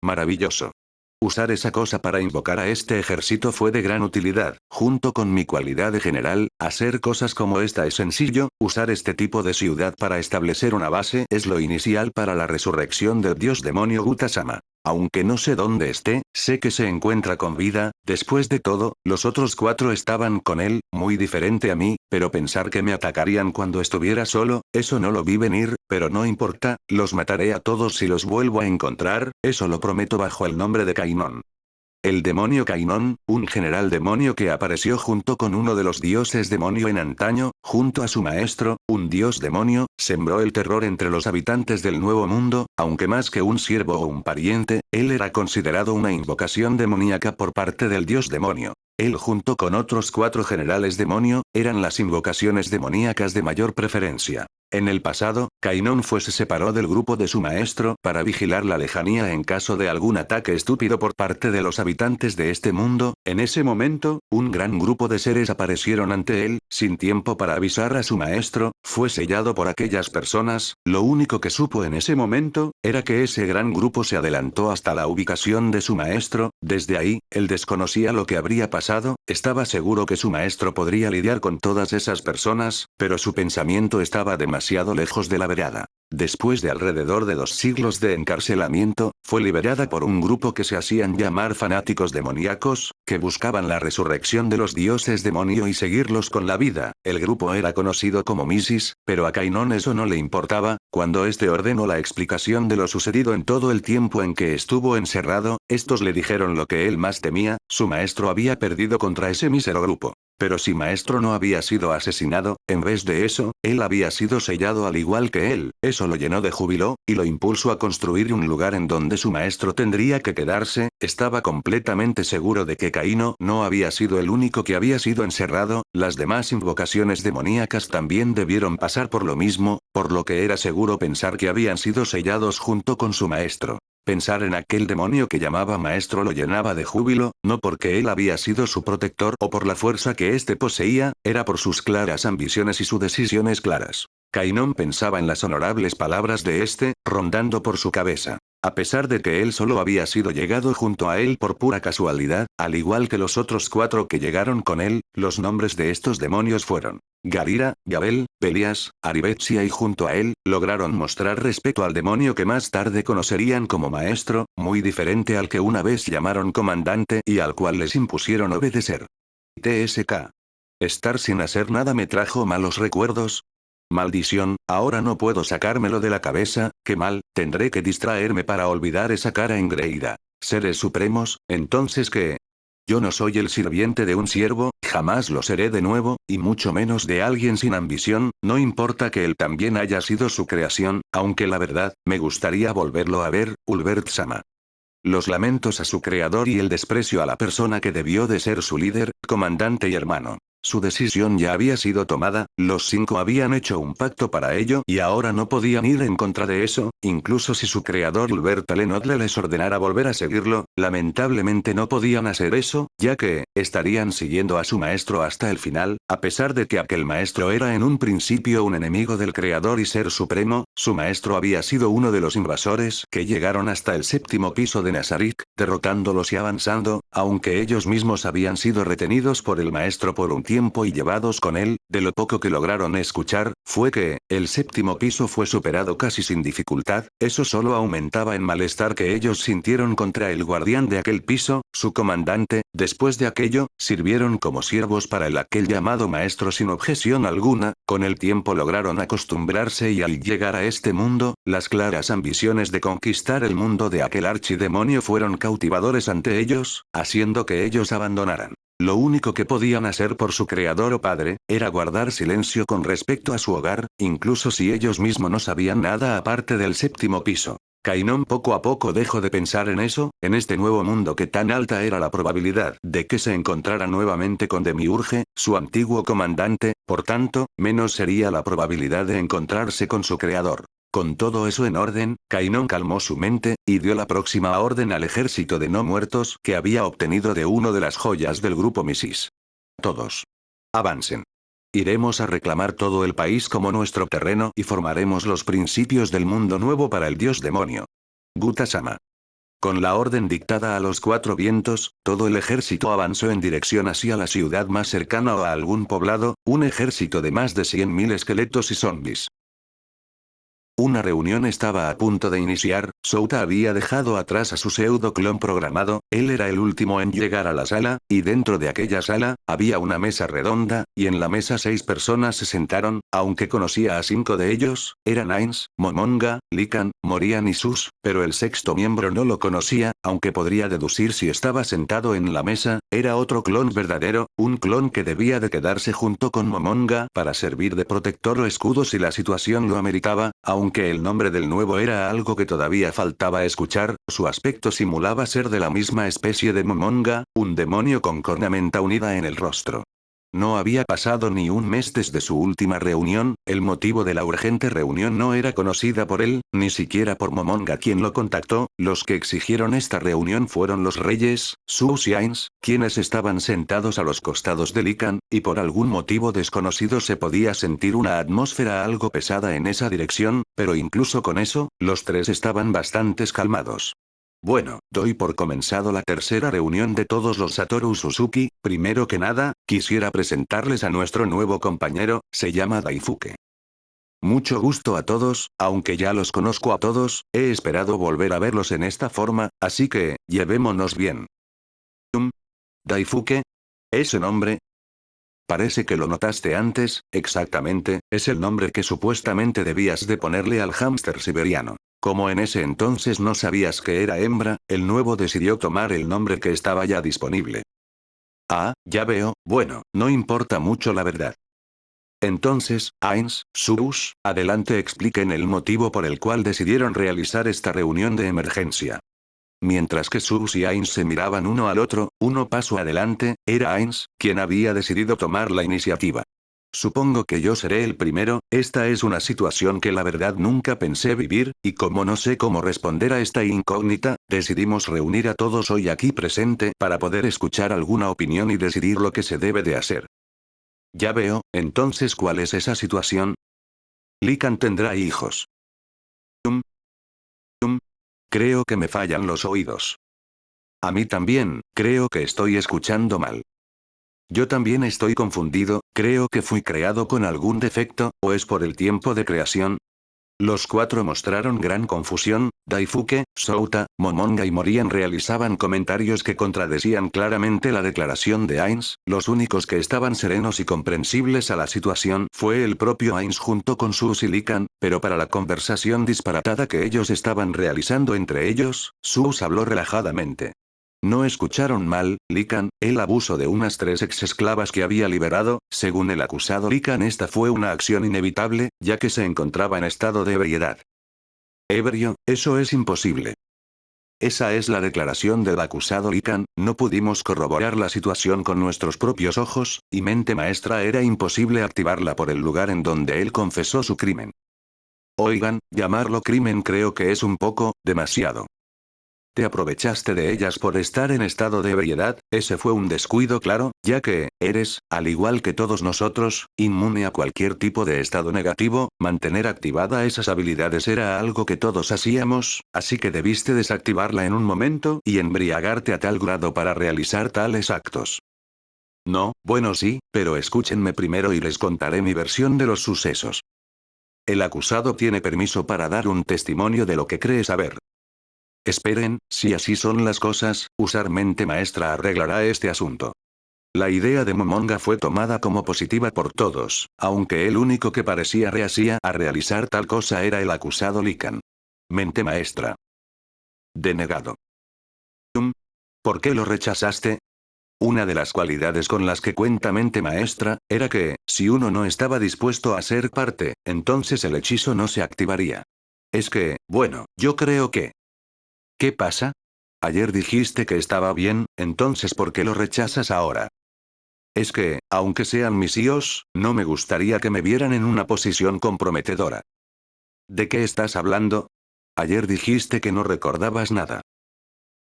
Maravilloso. Usar esa cosa para invocar a este ejército fue de gran utilidad, junto con mi cualidad de general, hacer cosas como esta es sencillo, usar este tipo de ciudad para establecer una base es lo inicial para la resurrección del dios demonio Gautama. Aunque no sé dónde esté, sé que se encuentra con vida, después de todo, los otros 4 estaban con él, muy diferente a mí, pero pensar que me atacarían cuando estuviera solo, eso no lo vi venir, pero no importa, los mataré a todos si los vuelvo a encontrar, eso lo prometo bajo el nombre de Kainon. El demonio Kainon, un general demonio que apareció junto con uno de los dioses demonio en antaño, junto a su maestro, un dios demonio, sembró el terror entre los habitantes del Nuevo Mundo, aunque más que un siervo o un pariente, él era considerado una invocación demoníaca por parte del dios demonio. Él junto con otros 4 generales demonio, eran las invocaciones demoníacas de mayor preferencia. En el pasado, Kainon se separó del grupo de su maestro para vigilar la lejanía en caso de algún ataque estúpido por parte de los habitantes de este mundo. En ese momento, un gran grupo de seres aparecieron ante él, sin tiempo para avisar a su maestro, fue sellado por aquellas personas, lo único que supo en ese momento, era que ese gran grupo se adelantó hasta la ubicación de su maestro, desde ahí, él desconocía lo que habría pasado, estaba seguro que su maestro podría lidiar con todas esas personas, pero su pensamiento estaba demasiado lejos de la verdad. Después de alrededor de 2 siglos de encarcelamiento, fue liberada por un grupo que se hacían llamar fanáticos demoníacos, que buscaban la resurrección de los dioses demonio y seguirlos con la vida. El grupo era conocido como Misis, pero a Kainon eso no le importaba, cuando este ordenó la explicación de lo sucedido en todo el tiempo en que estuvo encerrado, estos le dijeron lo que él más temía, su maestro había perdido contra ese mísero grupo. Pero si maestro no había sido asesinado, en vez de eso, él había sido sellado al igual que él, eso lo llenó de júbilo, y lo impulsó a construir un lugar en donde su maestro tendría que quedarse, estaba completamente seguro de que Kainon no había sido el único que había sido encerrado, las demás invocaciones demoníacas también debieron pasar por lo mismo, por lo que era seguro pensar que habían sido sellados junto con su maestro. Pensar en aquel demonio que llamaba maestro lo llenaba de júbilo, no porque él había sido su protector o por la fuerza que éste poseía, era por sus claras ambiciones y sus decisiones claras. Kainon pensaba en las honorables palabras de este, rondando por su cabeza. A pesar de que él solo había sido llegado junto a él por pura casualidad, al igual que los otros 4 que llegaron con él, los nombres de estos demonios fueron Garira, Gabel, Belias, Aribetsia y junto a él, lograron mostrar respeto al demonio que más tarde conocerían como maestro, muy diferente al que una vez llamaron comandante y al cual les impusieron obedecer. TSK. Estar sin hacer nada me trajo malos recuerdos. Maldición, ahora no puedo sacármelo de la cabeza, qué mal, tendré que distraerme para olvidar esa cara engreída. ¿Seres supremos, entonces qué? Yo no soy el sirviente de un siervo, jamás lo seré de nuevo, y mucho menos de alguien sin ambición, no importa que él también haya sido su creación, aunque la verdad, me gustaría volverlo a ver, Ulbert-sama. Los lamentos a su creador y el desprecio a la persona que debió de ser su líder, comandante y hermano. Su decisión ya había sido tomada, los 5 habían hecho un pacto para ello y ahora no podían ir en contra de eso, incluso si su creador Ulbert Lenodle les ordenara volver a seguirlo, lamentablemente no podían hacer eso, ya que, estarían siguiendo a su maestro hasta el final, a pesar de que aquel maestro era en un principio un enemigo del creador y ser supremo, su maestro había sido uno de los invasores que llegaron hasta el 7º piso de Nazarick, derrotándolos y avanzando, aunque ellos mismos habían sido retenidos por el maestro por un tiempo tiempo y llevados con él, de lo poco que lograron escuchar, fue que, el séptimo piso fue superado casi sin dificultad, eso solo aumentaba el malestar que ellos sintieron contra el guardián de aquel piso, su comandante. Después de aquello, sirvieron como siervos para el aquel llamado maestro sin objeción alguna, con el tiempo lograron acostumbrarse y al llegar a este mundo, las claras ambiciones de conquistar el mundo de aquel archidemonio fueron cautivadores ante ellos, haciendo que ellos abandonaran. Lo único que podían hacer por su creador o padre, era guardar silencio con respecto a su hogar, incluso si ellos mismos no sabían nada aparte del séptimo piso. Kainon poco a poco dejó de pensar en eso, en este nuevo mundo que tan alta era la probabilidad de que se encontrara nuevamente con Demiurge, su antiguo comandante, por tanto, menos sería la probabilidad de encontrarse con su creador. Con todo eso en orden, Kainon calmó su mente, y dio la próxima orden al ejército de no muertos que había obtenido de uno de las joyas del grupo Misis. Todos. Avancen. Iremos a reclamar todo el país como nuestro terreno y formaremos los principios del mundo nuevo para el dios demonio. Guta-sama. Con la orden dictada a los cuatro vientos, todo el ejército avanzó en dirección hacia la ciudad más cercana o a algún poblado, un ejército de más de 100.000 esqueletos y zombies. Una reunión estaba a punto de iniciar. Souta había dejado atrás a su pseudo-clon programado, él era el último en llegar a la sala, y dentro de aquella sala, había una mesa redonda, y en la mesa 6 personas se sentaron, aunque conocía a 5 de ellos, eran Ainz, Momonga, Likan, Morian y Sus, pero el sexto miembro no lo conocía, aunque podría deducir si estaba sentado en la mesa, era otro clon verdadero, un clon que debía de quedarse junto con Momonga para servir de protector o escudo si la situación lo ameritaba, aunque el nombre del nuevo era algo que todavía faltaba escuchar, su aspecto simulaba ser de la misma especie de Momonga, un demonio con cornamenta unida en el rostro. No había pasado ni un mes desde su última reunión, el motivo de la urgente reunión no era conocida por él, ni siquiera por Momonga quien lo contactó, los que exigieron esta reunión fueron los reyes, Sus y Ainz, quienes estaban sentados a los costados de Likan, y por algún motivo desconocido se podía sentir una atmósfera algo pesada en esa dirección, pero incluso con eso, los tres estaban bastante calmados. Bueno, doy por comenzado la tercera reunión de todos los Satoru Suzuki. Primero que nada, quisiera presentarles a nuestro nuevo compañero, se llama Daifuke. Mucho gusto a todos, aunque ya los conozco a todos, he esperado volver a verlos en esta forma, así que, llevémonos bien. Daifuke. ¿Ese nombre? Parece que lo notaste antes, exactamente, es el nombre que supuestamente debías de ponerle al hámster siberiano. Como en ese entonces no sabías que era hembra, el nuevo decidió tomar el nombre que estaba ya disponible. Ah, ya veo, bueno, no importa mucho la verdad. Entonces, Ainz, Sus, adelante expliquen el motivo por el cual decidieron realizar esta reunión de emergencia. Mientras que Sus y Ainz se miraban uno al otro, uno paso adelante, era Ainz, quien había decidido tomar la iniciativa. Supongo que yo seré el primero, esta es una situación que la verdad nunca pensé vivir, y como no sé cómo responder a esta incógnita, decidimos reunir a todos hoy aquí presente para poder escuchar alguna opinión y decidir lo que se debe de hacer. Ya veo, entonces ¿cuál es esa situación? Likan tendrá hijos. Creo que me fallan los oídos. A mí también, creo que estoy escuchando mal. Yo también estoy confundido, creo que fui creado con algún defecto, ¿o es por el tiempo de creación? Los cuatro mostraron gran confusión. Daifuke, Souta, Momonga y Morian realizaban comentarios que contradecían claramente la declaración de Ainz. Los únicos que estaban serenos y comprensibles a la situación fue el propio Ainz junto con Sus y Likan, pero para la conversación disparatada que ellos estaban realizando entre ellos, Sus habló relajadamente. No escucharon mal, Likan, el abuso de unas 3 ex-esclavas que había liberado, según el acusado Likan esta fue una acción inevitable, ya que se encontraba en estado de ebriedad. Ebrio, eso es imposible. Esa es la declaración del acusado Likan, no pudimos corroborar la situación con nuestros propios ojos, y mente maestra era imposible activarla por el lugar en donde él confesó su crimen. Oigan, llamarlo crimen creo que es un poco, demasiado. Te aprovechaste de ellas por estar en estado de ebriedad, ese fue un descuido claro, ya que, eres, al igual que todos nosotros, inmune a cualquier tipo de estado negativo, mantener activada esas habilidades era algo que todos hacíamos, así que debiste desactivarla en un momento y embriagarte a tal grado para realizar tales actos. No, bueno sí, pero escúchenme primero y les contaré mi versión de los sucesos. El acusado tiene permiso para dar un testimonio de lo que cree saber. Esperen, si así son las cosas, usar mente maestra arreglará este asunto. La idea de Momonga fue tomada como positiva por todos, aunque el único que parecía reacia a realizar tal cosa era el acusado Lican. Mente maestra. Denegado. ¿Por qué lo rechazaste? Una de las cualidades con las que cuenta mente maestra, era que, si uno no estaba dispuesto a ser parte, entonces el hechizo no se activaría. Es que, bueno, yo creo que... ¿Qué pasa? Ayer dijiste que estaba bien, entonces ¿por qué lo rechazas ahora? Es que, aunque sean mis hijos, no me gustaría que me vieran en una posición comprometedora. ¿De qué estás hablando? Ayer dijiste que no recordabas nada.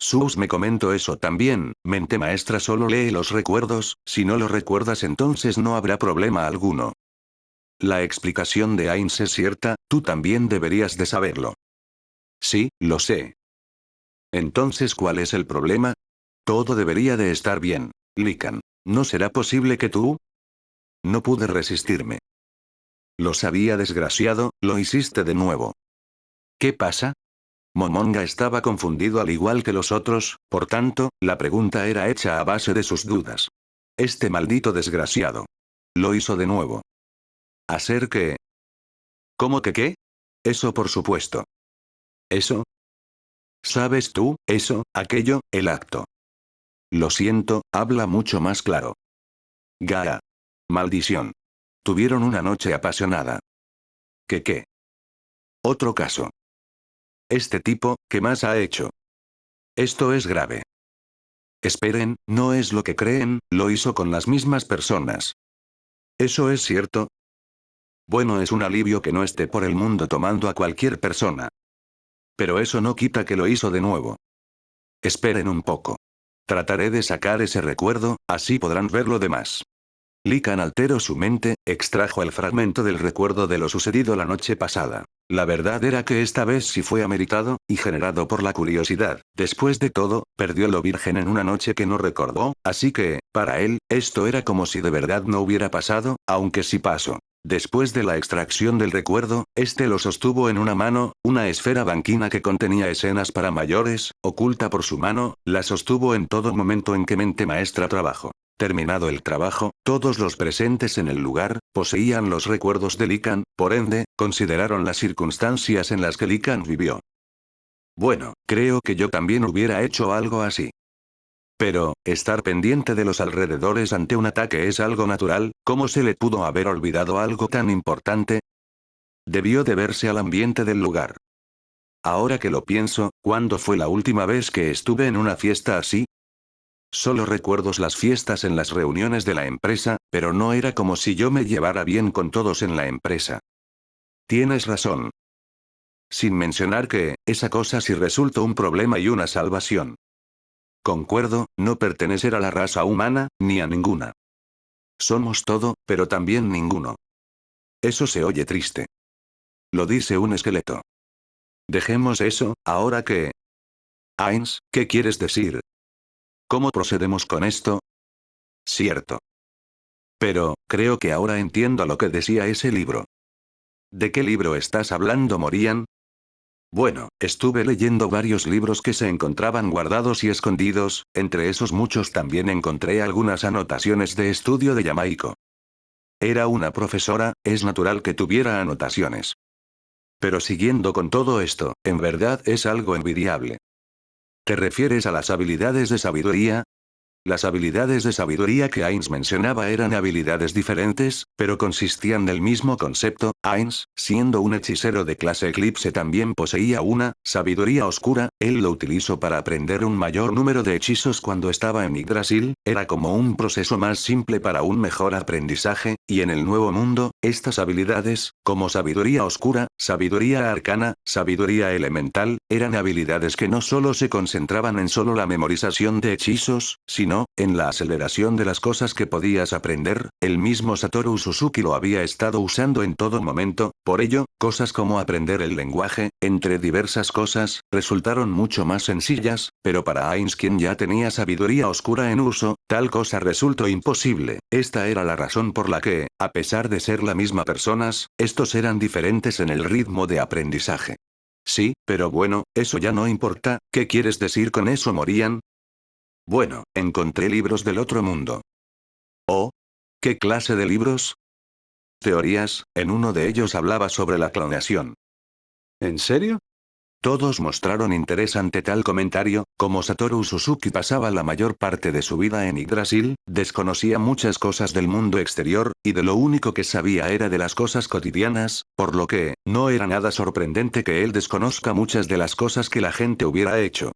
Sus me comentó eso también, mente maestra solo lee los recuerdos, si no los recuerdas entonces no habrá problema alguno. La explicación de Ainz es cierta, tú también deberías de saberlo. Sí, lo sé. Entonces ¿cuál es el problema? Todo debería de estar bien, Lican. ¿No será posible que tú? No pude resistirme. Lo sabía desgraciado, lo hiciste de nuevo. ¿Qué pasa? Momonga estaba confundido al igual que los otros, por tanto, la pregunta era hecha a base de sus dudas. Este maldito desgraciado. Lo hizo de nuevo. ¿Hacer qué? ¿Cómo que qué? Eso por supuesto. ¿Eso? ¿Sabes tú, eso, aquello, el acto? Lo siento, habla mucho más claro. Gaa. Maldición. Tuvieron una noche apasionada. ¿Qué? Otro caso. Este tipo, ¿qué más ha hecho? Esto es grave. Esperen, no es lo que creen, lo hizo con las mismas personas. ¿Eso es cierto? Bueno, es un alivio que no esté por el mundo tomando a cualquier persona. Pero eso no quita que lo hizo de nuevo. Esperen un poco. Trataré de sacar ese recuerdo, así podrán ver lo demás. Lican alteró su mente, extrajo el fragmento del recuerdo de lo sucedido la noche pasada. La verdad era que esta vez sí fue ameritado, y generado por la curiosidad. Después de todo, perdió lo virgen en una noche que no recordó, así que, para él, esto era como si de verdad no hubiera pasado, aunque sí pasó. Después de la extracción del recuerdo, este lo sostuvo en una mano, una esfera banquina que contenía escenas para mayores, oculta por su mano, la sostuvo en todo momento en que mente maestra trabajó. Terminado el trabajo, todos los presentes en el lugar, poseían los recuerdos de Lican, por ende, consideraron las circunstancias en las que Lican vivió. Bueno, creo que yo también hubiera hecho algo así. Pero, estar pendiente de los alrededores ante un ataque es algo natural, ¿cómo se le pudo haber olvidado algo tan importante? Debió deberse al ambiente del lugar. Ahora que lo pienso, ¿cuándo fue la última vez que estuve en una fiesta así? Solo recuerdo las fiestas en las reuniones de la empresa, pero no era como si yo me llevara bien con todos en la empresa. Tienes razón. Sin mencionar que, esa cosa sí resultó un problema y una salvación. Concuerdo, no pertenecer a la raza humana, ni a ninguna. Somos todo, pero también ninguno. Eso se oye triste. Lo dice un esqueleto. Dejemos eso, ahora que... Ainz, ¿qué quieres decir? ¿Cómo procedemos con esto? Cierto. Pero, creo que ahora entiendo lo que decía ese libro. ¿De qué libro estás hablando, Morian? Bueno, estuve leyendo varios libros que se encontraban guardados y escondidos, entre esos muchos también encontré algunas anotaciones de estudio de Yamaiko. Era una profesora, es natural que tuviera anotaciones. Pero siguiendo con todo esto, en verdad es algo envidiable. ¿Te refieres a las habilidades de sabiduría? Las habilidades de sabiduría que Ainz mencionaba eran habilidades diferentes, pero consistían del mismo concepto. Ainz, siendo un hechicero de clase Eclipse también poseía una, sabiduría oscura, él lo utilizó para aprender un mayor número de hechizos cuando estaba en Yggdrasil, era como un proceso más simple para un mejor aprendizaje, y en el nuevo mundo, estas habilidades, como sabiduría oscura, sabiduría arcana, sabiduría elemental, eran habilidades que no solo se concentraban en solo la memorización de hechizos, sino en la aceleración de las cosas que podías aprender, el mismo Satoru Suzuki lo había estado usando en todo momento, por ello, cosas como aprender el lenguaje, entre diversas cosas, resultaron mucho más sencillas, pero para Ainz quien ya tenía sabiduría oscura en uso, Tal cosa resultó imposible. Esta era la razón por la que, a pesar de ser la misma personas, estos eran diferentes en el ritmo de aprendizaje. Sí, pero bueno, eso ya no importa. ¿Qué quieres decir con eso, Morian? Bueno, encontré libros del otro mundo. ¿Oh? ¿Qué clase de libros? Teorías, en uno de ellos hablaba sobre la clonación. ¿En serio? Todos mostraron interés ante tal comentario. Como Satoru Suzuki pasaba la mayor parte de su vida en Yggdrasil, desconocía muchas cosas del mundo exterior, y de lo único que sabía era de las cosas cotidianas, por lo que, no era nada sorprendente que él desconozca muchas de las cosas que la gente hubiera hecho.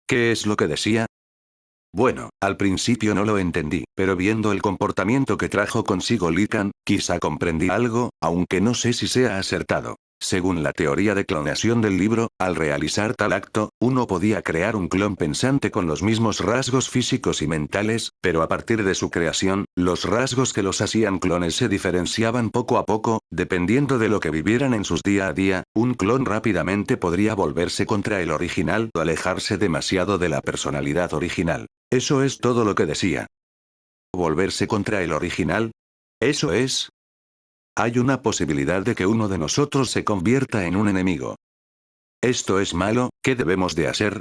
¿Qué es lo que decía? Bueno, al principio no lo entendí, pero viendo el comportamiento que trajo consigo Likan, quizá comprendí algo, aunque no sé si sea acertado. Según la teoría de clonación del libro, al realizar tal acto, uno podía crear un clon pensante con los mismos rasgos físicos y mentales, pero a partir de su creación, los rasgos que los hacían clones se diferenciaban poco a poco, dependiendo de lo que vivieran en sus día a día. Un clon rápidamente podría volverse contra el original o alejarse demasiado de la personalidad original. Eso es todo lo que decía. ¿Volverse contra el original? ¿Eso es? Hay una posibilidad de que uno de nosotros se convierta en un enemigo. ¿Esto es malo? ¿Qué debemos de hacer?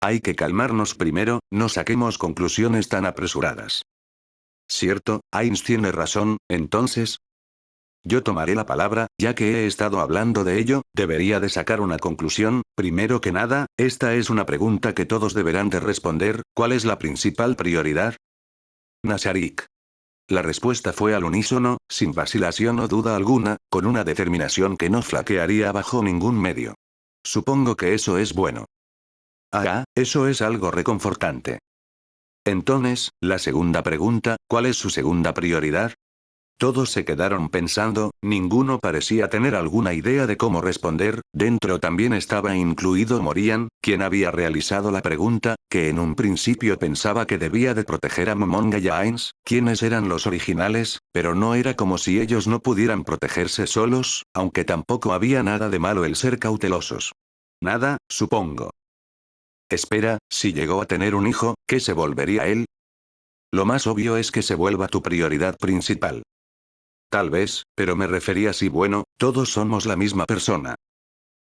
Hay que calmarnos primero, no saquemos conclusiones tan apresuradas. Cierto, Ainz tiene razón, entonces. Yo tomaré la palabra, ya que he estado hablando de ello, debería de sacar una conclusión. Primero que nada, esta es una pregunta que todos deberán de responder. ¿Cuál es la principal prioridad? Nasharik. La respuesta fue al unísono, sin vacilación o duda alguna, con una determinación que no flaquearía bajo ningún medio. Supongo que eso es bueno. Ah, eso es algo reconfortante. Entonces, la segunda pregunta, ¿cuál es su segunda prioridad? Todos se quedaron pensando, ninguno parecía tener alguna idea de cómo responder. Dentro también estaba incluido Morian, quien había realizado la pregunta, que en un principio pensaba que debía de proteger a Momonga y a Ainz, quienes eran los originales, pero no era como si ellos no pudieran protegerse solos, aunque tampoco había nada de malo el ser cautelosos. Nada, supongo. Espera, si llegó a tener un hijo, ¿qué se volvería él? Lo más obvio es que se vuelva tu prioridad principal. Tal vez, pero me refería si bueno, todos somos la misma persona.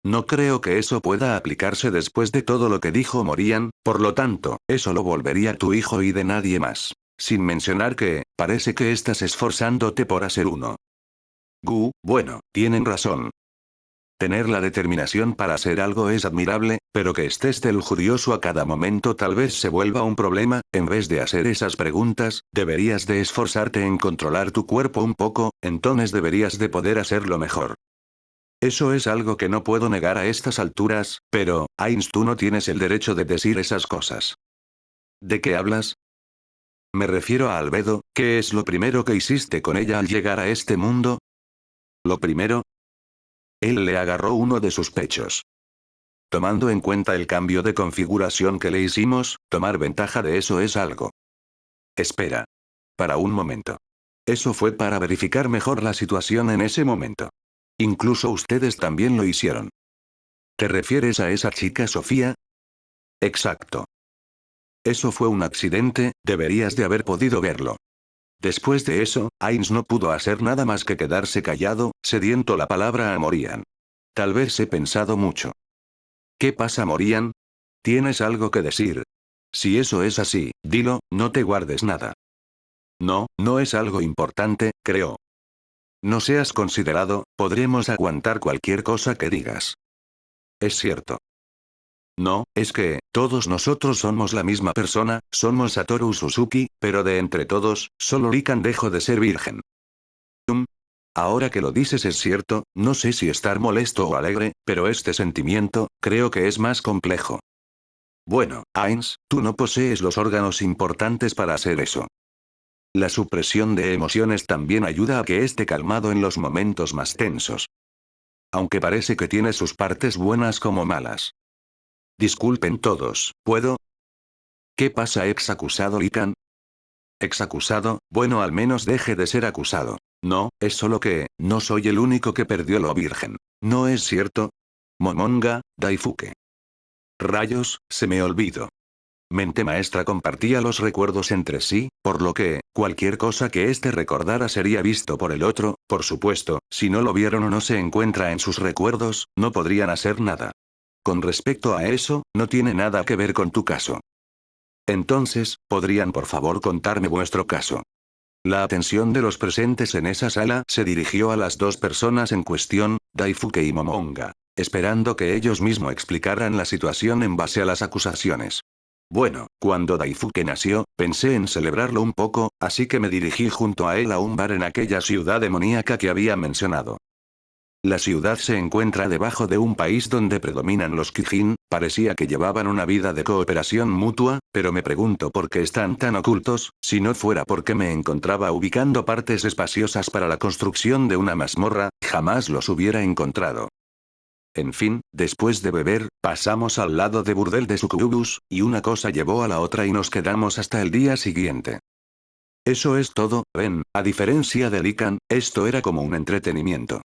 No creo que eso pueda aplicarse después de todo lo que dijo Morian, por lo tanto, eso lo volvería tu hijo y de nadie más. Sin mencionar que, parece que estás esforzándote por hacer uno. Bueno, tienen razón. Tener la determinación para hacer algo es admirable, pero que estés de lujurioso a cada momento tal vez se vuelva un problema. En vez de hacer esas preguntas, deberías de esforzarte en controlar tu cuerpo un poco, entonces deberías de poder hacerlo mejor. Eso es algo que no puedo negar a estas alturas, pero, Ainz, tú no tienes el derecho de decir esas cosas. ¿De qué hablas? Me refiero a Albedo. ¿Qué es lo primero que hiciste con ella al llegar a este mundo? ¿Lo primero? Él le agarró uno de sus pechos. Tomando en cuenta el cambio de configuración que le hicimos, tomar ventaja de eso es algo. Espera. Para un momento. Eso fue para verificar mejor la situación en ese momento. Incluso ustedes también lo hicieron. ¿Te refieres a esa chica Sofía? Exacto. Eso fue un accidente, deberías de haber podido verlo. Después de eso, Ainz no pudo hacer nada más que quedarse callado, cediendo la palabra a Morian. Tal vez he pensado mucho. ¿Qué pasa, Morian? ¿Tienes algo que decir? Si eso es así, dilo, no te guardes nada. No, no es algo importante, creo. No seas considerado, podremos aguantar cualquier cosa que digas. Es cierto. No, es que, todos nosotros somos la misma persona, somos Satoru Suzuki, pero de entre todos, solo Likan dejó de ser virgen. Ahora que lo dices es cierto, no sé si estar molesto o alegre, pero este sentimiento, creo que es más complejo. Bueno, Ainz, tú no posees los órganos importantes para hacer eso. La supresión de emociones también ayuda a que esté calmado en los momentos más tensos. Aunque parece que tiene sus partes buenas como malas. Disculpen todos, ¿puedo? ¿Qué pasa, ex acusado Likan? Ex acusado, bueno, al menos deje de ser acusado. No, es solo que, no soy el único que perdió lo virgen. ¿No es cierto? Momonga, Daifuke. Rayos, se me olvidó. mente maestra compartía los recuerdos entre sí, por lo que, cualquier cosa que éste recordara sería visto por el otro, por supuesto, si no lo vieron o no se encuentra en sus recuerdos, no podrían hacer nada. Con respecto a eso, no tiene nada que ver con tu caso. Entonces, ¿podrían por favor contarme vuestro caso? La atención de los presentes en esa sala se dirigió a las dos personas en cuestión, Daifuke y Momonga, esperando que ellos mismos explicaran la situación en base a las acusaciones. Bueno, cuando Daifuke nació, pensé en celebrarlo un poco, así que me dirigí junto a él a un bar en aquella ciudad demoníaca que había mencionado. La ciudad se encuentra debajo de un país donde predominan los Kijin, parecía que llevaban una vida de cooperación mutua, pero me pregunto por qué están tan ocultos, si no fuera porque me encontraba ubicando partes espaciosas para la construcción de una mazmorra, jamás los hubiera encontrado. En fin, después de beber, pasamos al lado de burdel de Sucubus, y una cosa llevó a la otra y nos quedamos hasta el día siguiente. Eso es todo, ven, a diferencia de Likan, esto era como un entretenimiento.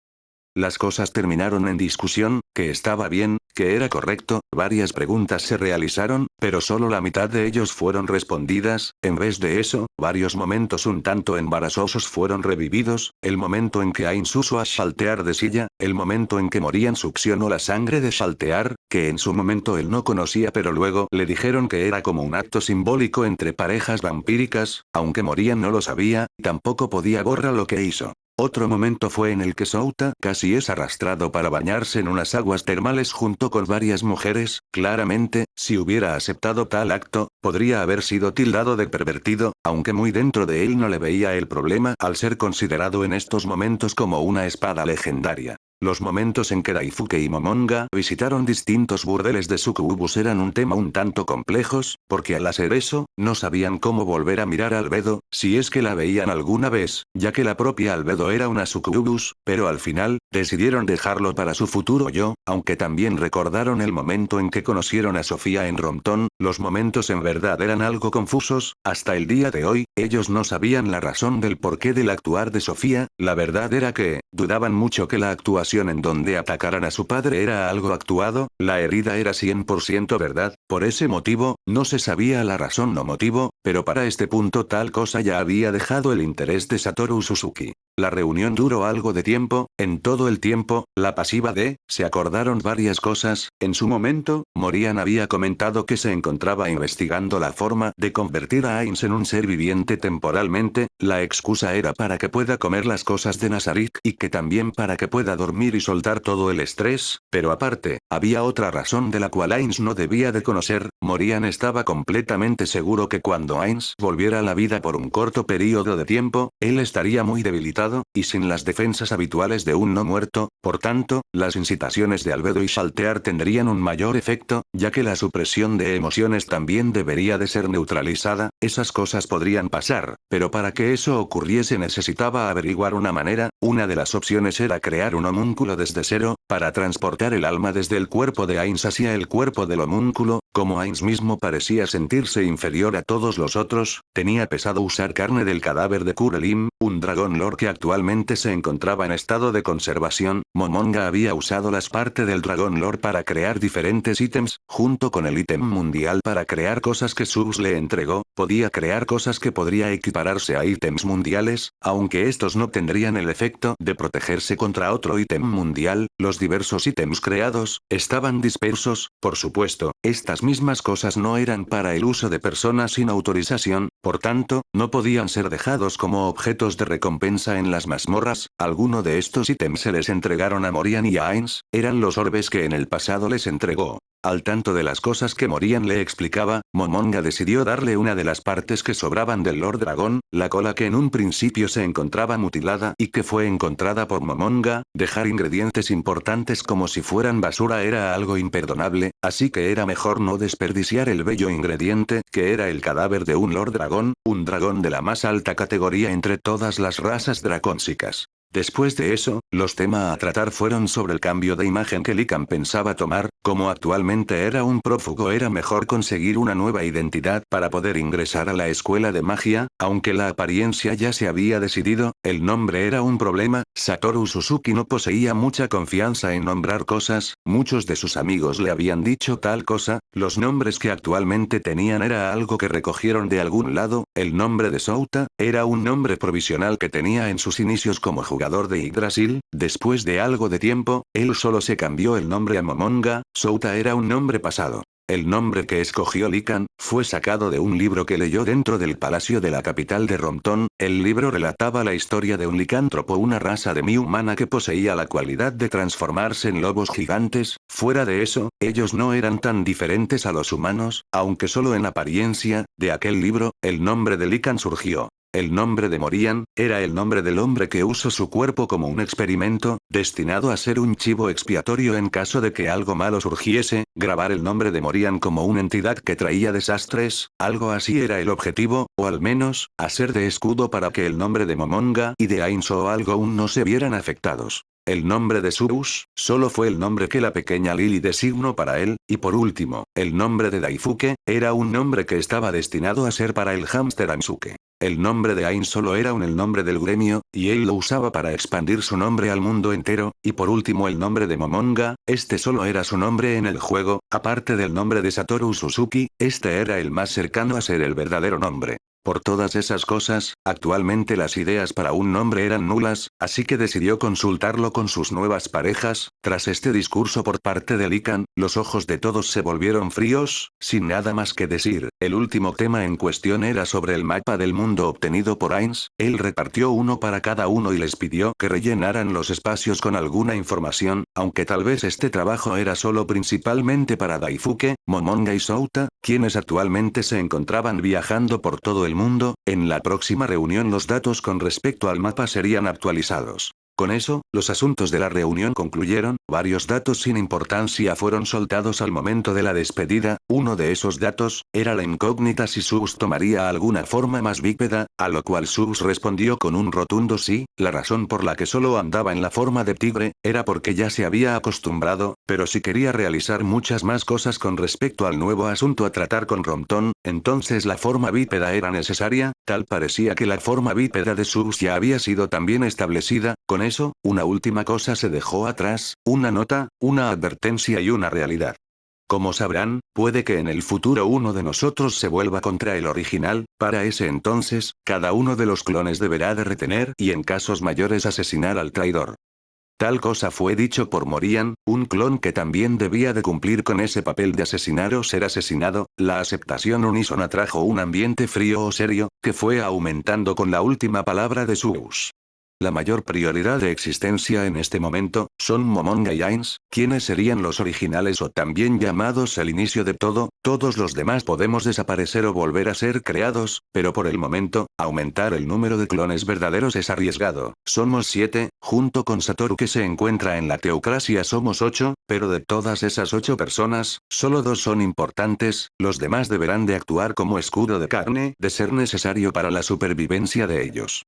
Las cosas terminaron en discusión, que estaba bien, que era correcto, varias preguntas se realizaron, pero solo la mitad de ellos fueron respondidas, en vez de eso, varios momentos un tanto embarazosos fueron revividos, el momento en que Ain usó a saltear de silla, el momento en que Morian succionó la sangre de saltear, que en su momento él no conocía pero luego le dijeron que era como un acto simbólico entre parejas vampíricas, aunque Morian no lo sabía, tampoco podía borrar lo que hizo. Otro momento fue en el que Souta casi es arrastrado para bañarse en unas aguas termales junto con varias mujeres, claramente, si hubiera aceptado tal acto, podría haber sido tildado de pervertido, aunque muy dentro de él no le veía el problema al ser considerado en estos momentos como una espada legendaria. Los momentos en que Daifuke y Momonga visitaron distintos burdeles de Sucubus eran un tema un tanto complejos, porque al hacer eso, no sabían cómo volver a mirar a Albedo, si es que la veían alguna vez, ya que la propia Albedo era una Sucubus, pero al final, decidieron dejarlo para su futuro yo, aunque también recordaron el momento en que conocieron a Sofía en Rompton, los momentos en verdad eran algo confusos, hasta el día de hoy, ellos no sabían la razón del porqué del actuar de Sofía, la verdad era que, dudaban mucho que la actuación en donde atacaran a su padre era algo actuado, la herida era 100% verdad, por ese motivo, no se sabía la razón o motivo, pero para este punto tal cosa ya había dejado el interés de Satoru Suzuki. La reunión duró algo de tiempo, en todo el tiempo, la pasiva se acordaron varias cosas, en su momento, Morian había comentado que se encontraba investigando la forma de convertir a Ainz en un ser viviente temporalmente, la excusa era para que pueda comer las cosas de Nazarick y que también para que pueda dormir y soltar todo el estrés, pero aparte, había otra razón de la cual Ainz no debía de conocer, Morian estaba completamente seguro que cuando Ainz volviera a la vida por un corto periodo de tiempo, él estaría muy debilitado, y sin las defensas habituales de un no muerto, por tanto, las incitaciones de Albedo y saltear tendrían un mayor efecto, ya que la supresión de emociones también debería de ser neutralizada, esas cosas podrían pasar, pero para que eso ocurriese necesitaba averiguar una manera, una de las opciones era crear un homúnculo desde cero, para transportar el alma desde el cuerpo de Ainz hacia el cuerpo del homúnculo, como Ainz mismo parecía sentirse inferior a todos los otros, tenía pesado usar carne del cadáver de Kurelim, un dragón lord que actualmente se encontraba en estado de conservación, Momonga había usado las partes del dragón lord para crear diferentes ítems, junto con el ítem mundial para crear cosas que Subs le entregó, podía crear cosas que podría equipararse a ítems mundiales, aunque estos no tendrían el efecto de protegerse contra otro ítem mundial, los diversos ítems creados, estaban dispersos, por supuesto, estas mismas cosas no eran para el uso de personas sin autorización, por tanto, no podían ser dejados como objetos de recompensa en las mazmorras, alguno de estos ítems se les entregaron a Morian y a Ainz, eran los orbes que en el pasado les entregó. Al tanto de las cosas que Morian le explicaba, Momonga decidió darle una de las partes que sobraban del Lord Dragón, la cola que en un principio se encontraba mutilada y que fue encontrada por Momonga, dejar ingredientes importantes como si fueran basura era algo imperdonable, así que era mejor no desperdiciar el bello ingrediente, que era el cadáver de un Lord Dragón, un dragón de la más alta categoría entre todas las razas dracónsicas. Después de eso, los temas a tratar fueron sobre el cambio de imagen que Likan pensaba tomar, como actualmente era un prófugo era mejor conseguir una nueva identidad para poder ingresar a la escuela de magia, aunque la apariencia ya se había decidido, el nombre era un problema, Satoru Suzuki no poseía mucha confianza en nombrar cosas, Muchos de sus amigos le habían dicho tal cosa, los nombres que actualmente tenían era algo que recogieron de algún lado, el nombre de Souta, era un nombre provisional que tenía en sus inicios como jugador de Yggdrasil, después de algo de tiempo, él solo se cambió el nombre a Momonga, Souta era un nombre pasado. El nombre que escogió Lycan, fue sacado de un libro que leyó dentro del palacio de la capital de Rompton. El libro relataba la historia de un licántropo, una raza de mi-humana que poseía la cualidad de transformarse en lobos gigantes. Fuera de eso, ellos no eran tan diferentes a los humanos, aunque solo en apariencia. De aquel libro, el nombre de Lycan surgió. El nombre de Morian, era el nombre del hombre que usó su cuerpo como un experimento, destinado a ser un chivo expiatorio en caso de que algo malo surgiese. Grabar el nombre de Morian como una entidad que traía desastres, algo así era el objetivo, o al menos, hacer de escudo para que el nombre de Momonga y de Ainzo o algo aún no se vieran afectados. El nombre de Subus, solo fue el nombre que la pequeña Lily designó para él, y por último, el nombre de Daifuke, era un nombre que estaba destinado a ser para el hámster Ansuke. El nombre de Ain solo era el nombre del gremio, y él lo usaba para expandir su nombre al mundo entero, y por último el nombre de Momonga, este solo era su nombre en el juego, aparte del nombre de Satoru Suzuki, este era el más cercano a ser el verdadero nombre. Por todas esas cosas, actualmente las ideas para un nombre eran nulas, así que decidió consultarlo con sus nuevas parejas. Tras este discurso por parte de Lycan, los ojos de todos se volvieron fríos, sin nada más que decir. El último tema en cuestión era sobre el mapa del mundo obtenido por Ainz. Él repartió uno para cada uno y les pidió que rellenaran los espacios con alguna información, aunque tal vez este trabajo era solo principalmente para Daifuke, Momonga y Souta, quienes actualmente se encontraban viajando por todo el mundo. En la próxima reunión los datos con respecto al mapa serían actualizados. Con eso, los asuntos de la reunión concluyeron, varios datos sin importancia fueron soltados al momento de la despedida. Uno de esos datos, era la incógnita si Subs tomaría alguna forma más bípeda, a lo cual Subs respondió con un rotundo sí. La razón por la que solo andaba en la forma de tigre, era porque ya se había acostumbrado, pero si quería realizar muchas más cosas con respecto al nuevo asunto a tratar con Rompton, entonces la forma bípeda era necesaria. Tal parecía que la forma bípeda de Subs ya había sido también establecida. Con eso, una última cosa se dejó atrás, una nota, una advertencia y una realidad. Como sabrán, puede que en el futuro uno de nosotros se vuelva contra el original. Para ese entonces, cada uno de los clones deberá de retener y en casos mayores asesinar al traidor. Tal cosa fue dicho por Morian, un clon que también debía de cumplir con ese papel de asesinar o ser asesinado. La aceptación unísona trajo un ambiente frío o serio, que fue aumentando con la última palabra de Subs. La mayor prioridad de existencia en este momento, son Momonga y Ainz, quienes serían los originales o también llamados el inicio de todo. Todos los demás podemos desaparecer o volver a ser creados, pero por el momento, aumentar el número de clones verdaderos es arriesgado. Somos 7, junto con Satoru que se encuentra en la teocracia somos 8, pero de todas esas 8 personas, solo 2 son importantes, los demás deberán de actuar como escudo de carne, de ser necesario para la supervivencia de ellos.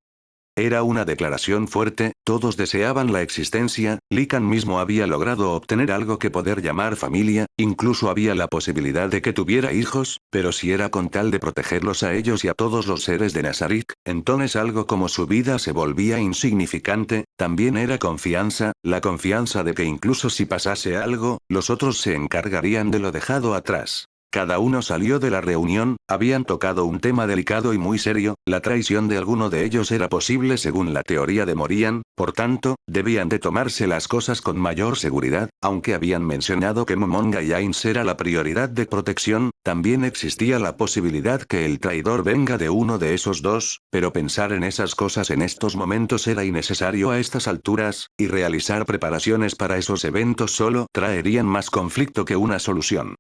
Era una declaración fuerte, todos deseaban la existencia. Lycan mismo había logrado obtener algo que poder llamar familia, incluso había la posibilidad de que tuviera hijos, pero si era con tal de protegerlos a ellos y a todos los seres de Nazarick, entonces algo como su vida se volvía insignificante. También era confianza, la confianza de que incluso si pasase algo, los otros se encargarían de lo dejado atrás. Cada uno salió de la reunión, habían tocado un tema delicado y muy serio. La traición de alguno de ellos era posible según la teoría de Morian, por tanto, debían de tomarse las cosas con mayor seguridad. Aunque habían mencionado que Momonga y Ainz era la prioridad de protección, también existía la posibilidad que el traidor venga de uno de esos dos, pero pensar en esas cosas en estos momentos era innecesario a estas alturas, y realizar preparaciones para esos eventos solo traerían más conflicto que una solución.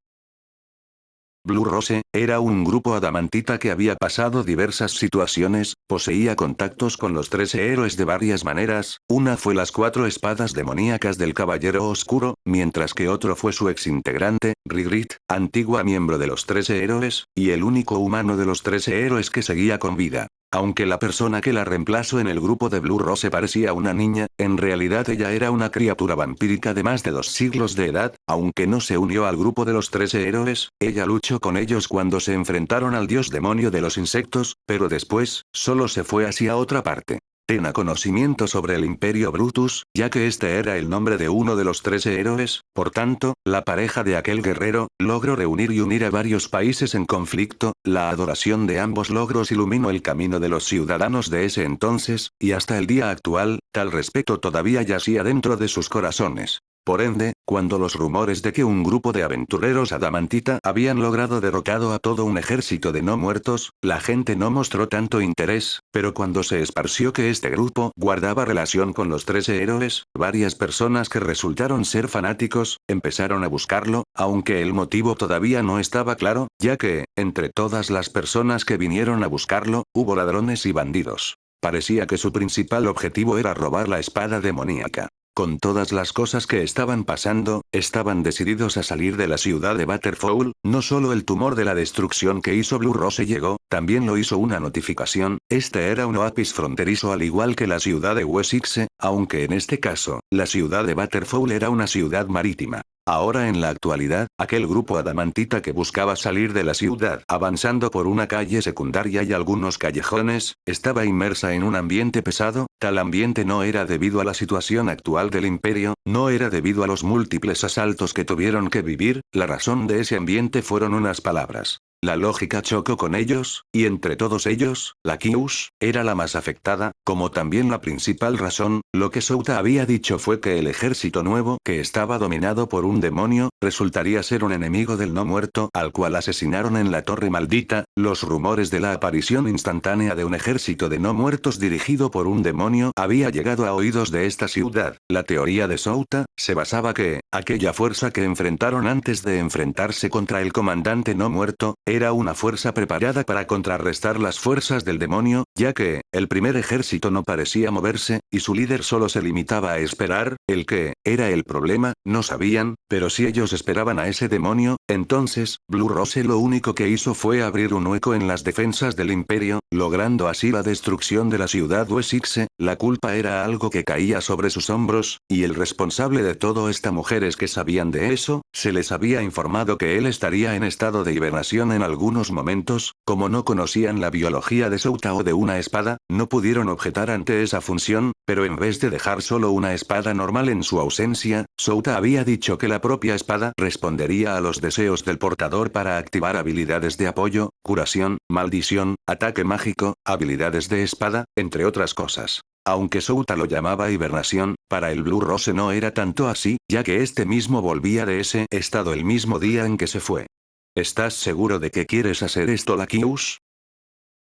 Blue Rose, era un grupo adamantita que había pasado diversas situaciones, poseía contactos con los 13 héroes de varias maneras. Una fue las 4 espadas demoníacas del Caballero Oscuro, mientras que otro fue su exintegrante, Rigrit, antigua miembro de los 13 héroes, y el único humano de los 13 héroes que seguía con vida. Aunque la persona que la reemplazó en el grupo de Blue Rose parecía una niña, en realidad ella era una criatura vampírica de más de 2 siglos de edad. Aunque no se unió al grupo de los 13 héroes, ella luchó con ellos cuando se enfrentaron al dios demonio de los insectos, pero después, solo se fue hacia otra parte. Tenga conocimiento sobre el Imperio Brutus, ya que este era el nombre de uno de los 13 héroes, por tanto, la pareja de aquel guerrero, logró reunir y unir a varios países en conflicto, la adoración de ambos logros iluminó el camino de los ciudadanos de ese entonces, y hasta el día actual, tal respeto todavía yacía dentro de sus corazones. Por ende, cuando los rumores de que un grupo de aventureros adamantita habían logrado derrotado a todo un ejército de no muertos, la gente no mostró tanto interés, pero cuando se esparció que este grupo guardaba relación con los 13 héroes, varias personas que resultaron ser fanáticos, empezaron a buscarlo, aunque el motivo todavía no estaba claro, ya que, entre todas las personas que vinieron a buscarlo, hubo ladrones y bandidos. Parecía que su principal objetivo era robar la espada demoníaca. Con todas las cosas que estaban pasando, estaban decididos a salir de la ciudad de Waterfall. No solo el tumor de la destrucción que hizo Blue Rose llegó, también lo hizo una notificación. Este era un oasis fronterizo al igual que la ciudad de Wessex, aunque en este caso, la ciudad de Waterfall era una ciudad marítima. Ahora en la actualidad, aquel grupo adamantita que buscaba salir de la ciudad, avanzando por una calle secundaria y algunos callejones, estaba inmersa en un ambiente pesado. Tal ambiente no era debido a la situación actual del imperio, no era debido a los múltiples asaltos que tuvieron que vivir, la razón de ese ambiente fueron unas palabras. La lógica chocó con ellos, y entre todos ellos, la Kius, era la más afectada, como también la principal razón. Lo que Souta había dicho fue que el ejército nuevo, que estaba dominado por un demonio, resultaría ser un enemigo del no muerto, al cual asesinaron en la torre maldita. Los rumores de la aparición instantánea de un ejército de no muertos dirigido por un demonio había llegado a oídos de esta ciudad. La teoría de Souta se basaba que, aquella fuerza que enfrentaron antes de enfrentarse contra el comandante no muerto, era una fuerza preparada para contrarrestar las fuerzas del demonio, ya que, el primer ejército no parecía moverse, y su líder solo se limitaba a esperar. El que era el problema, no sabían, pero si ellos esperaban a ese demonio, entonces, Blue Rose lo único que hizo fue abrir un hueco en las defensas del imperio, logrando así la destrucción de la ciudad Wessex. La culpa era algo que caía sobre sus hombros, y el responsable de todo esta mujeres que sabían de eso, se les había informado que él estaría en estado de hibernación en algunos momentos. Como no conocían la biología de Souta o de una espada, no pudieron objetar ante esa función, pero en vez de dejar solo una espada normal en su ausencia, Souta había dicho que la propia espada respondería a los deseos del portador para activar habilidades de apoyo, curación, maldición, ataque mágico, habilidades de espada, entre otras cosas. Aunque Souta lo llamaba hibernación, para el Blue Rose no era tanto así, ya que este mismo volvía de ese estado el mismo día en que se fue. ¿Estás seguro de que quieres hacer esto, Lakius?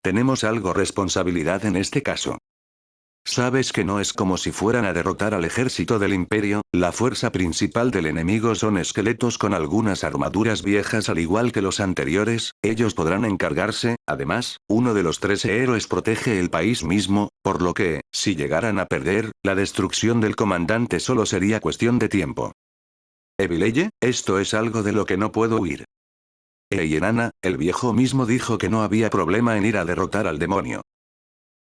Tenemos algo responsabilidad en este caso. Sabes que no es como si fueran a derrotar al ejército del imperio. La fuerza principal del enemigo son esqueletos con algunas armaduras viejas al igual que los anteriores. Ellos podrán encargarse. Además, uno de los 13 héroes protege el país mismo, por lo que, si llegaran a perder, la destrucción del comandante solo sería cuestión de tiempo. Evileye, esto es algo de lo que no puedo huir. Enana, el viejo mismo dijo que no había problema en ir a derrotar al demonio.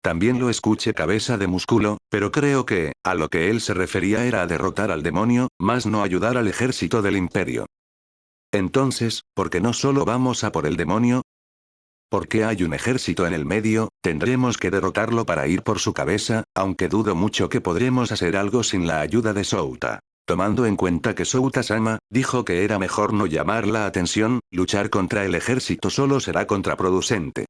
También lo escuché cabeza de músculo, pero creo que, a lo que él se refería era a derrotar al demonio, más no ayudar al ejército del imperio. Entonces, ¿por qué no solo vamos a por el demonio? Porque hay un ejército en el medio, tendremos que derrotarlo para ir por su cabeza, aunque dudo mucho que podremos hacer algo sin la ayuda de Souta. Tomando en cuenta que Souta-sama dijo que era mejor no llamar la atención, luchar contra el ejército solo será contraproducente.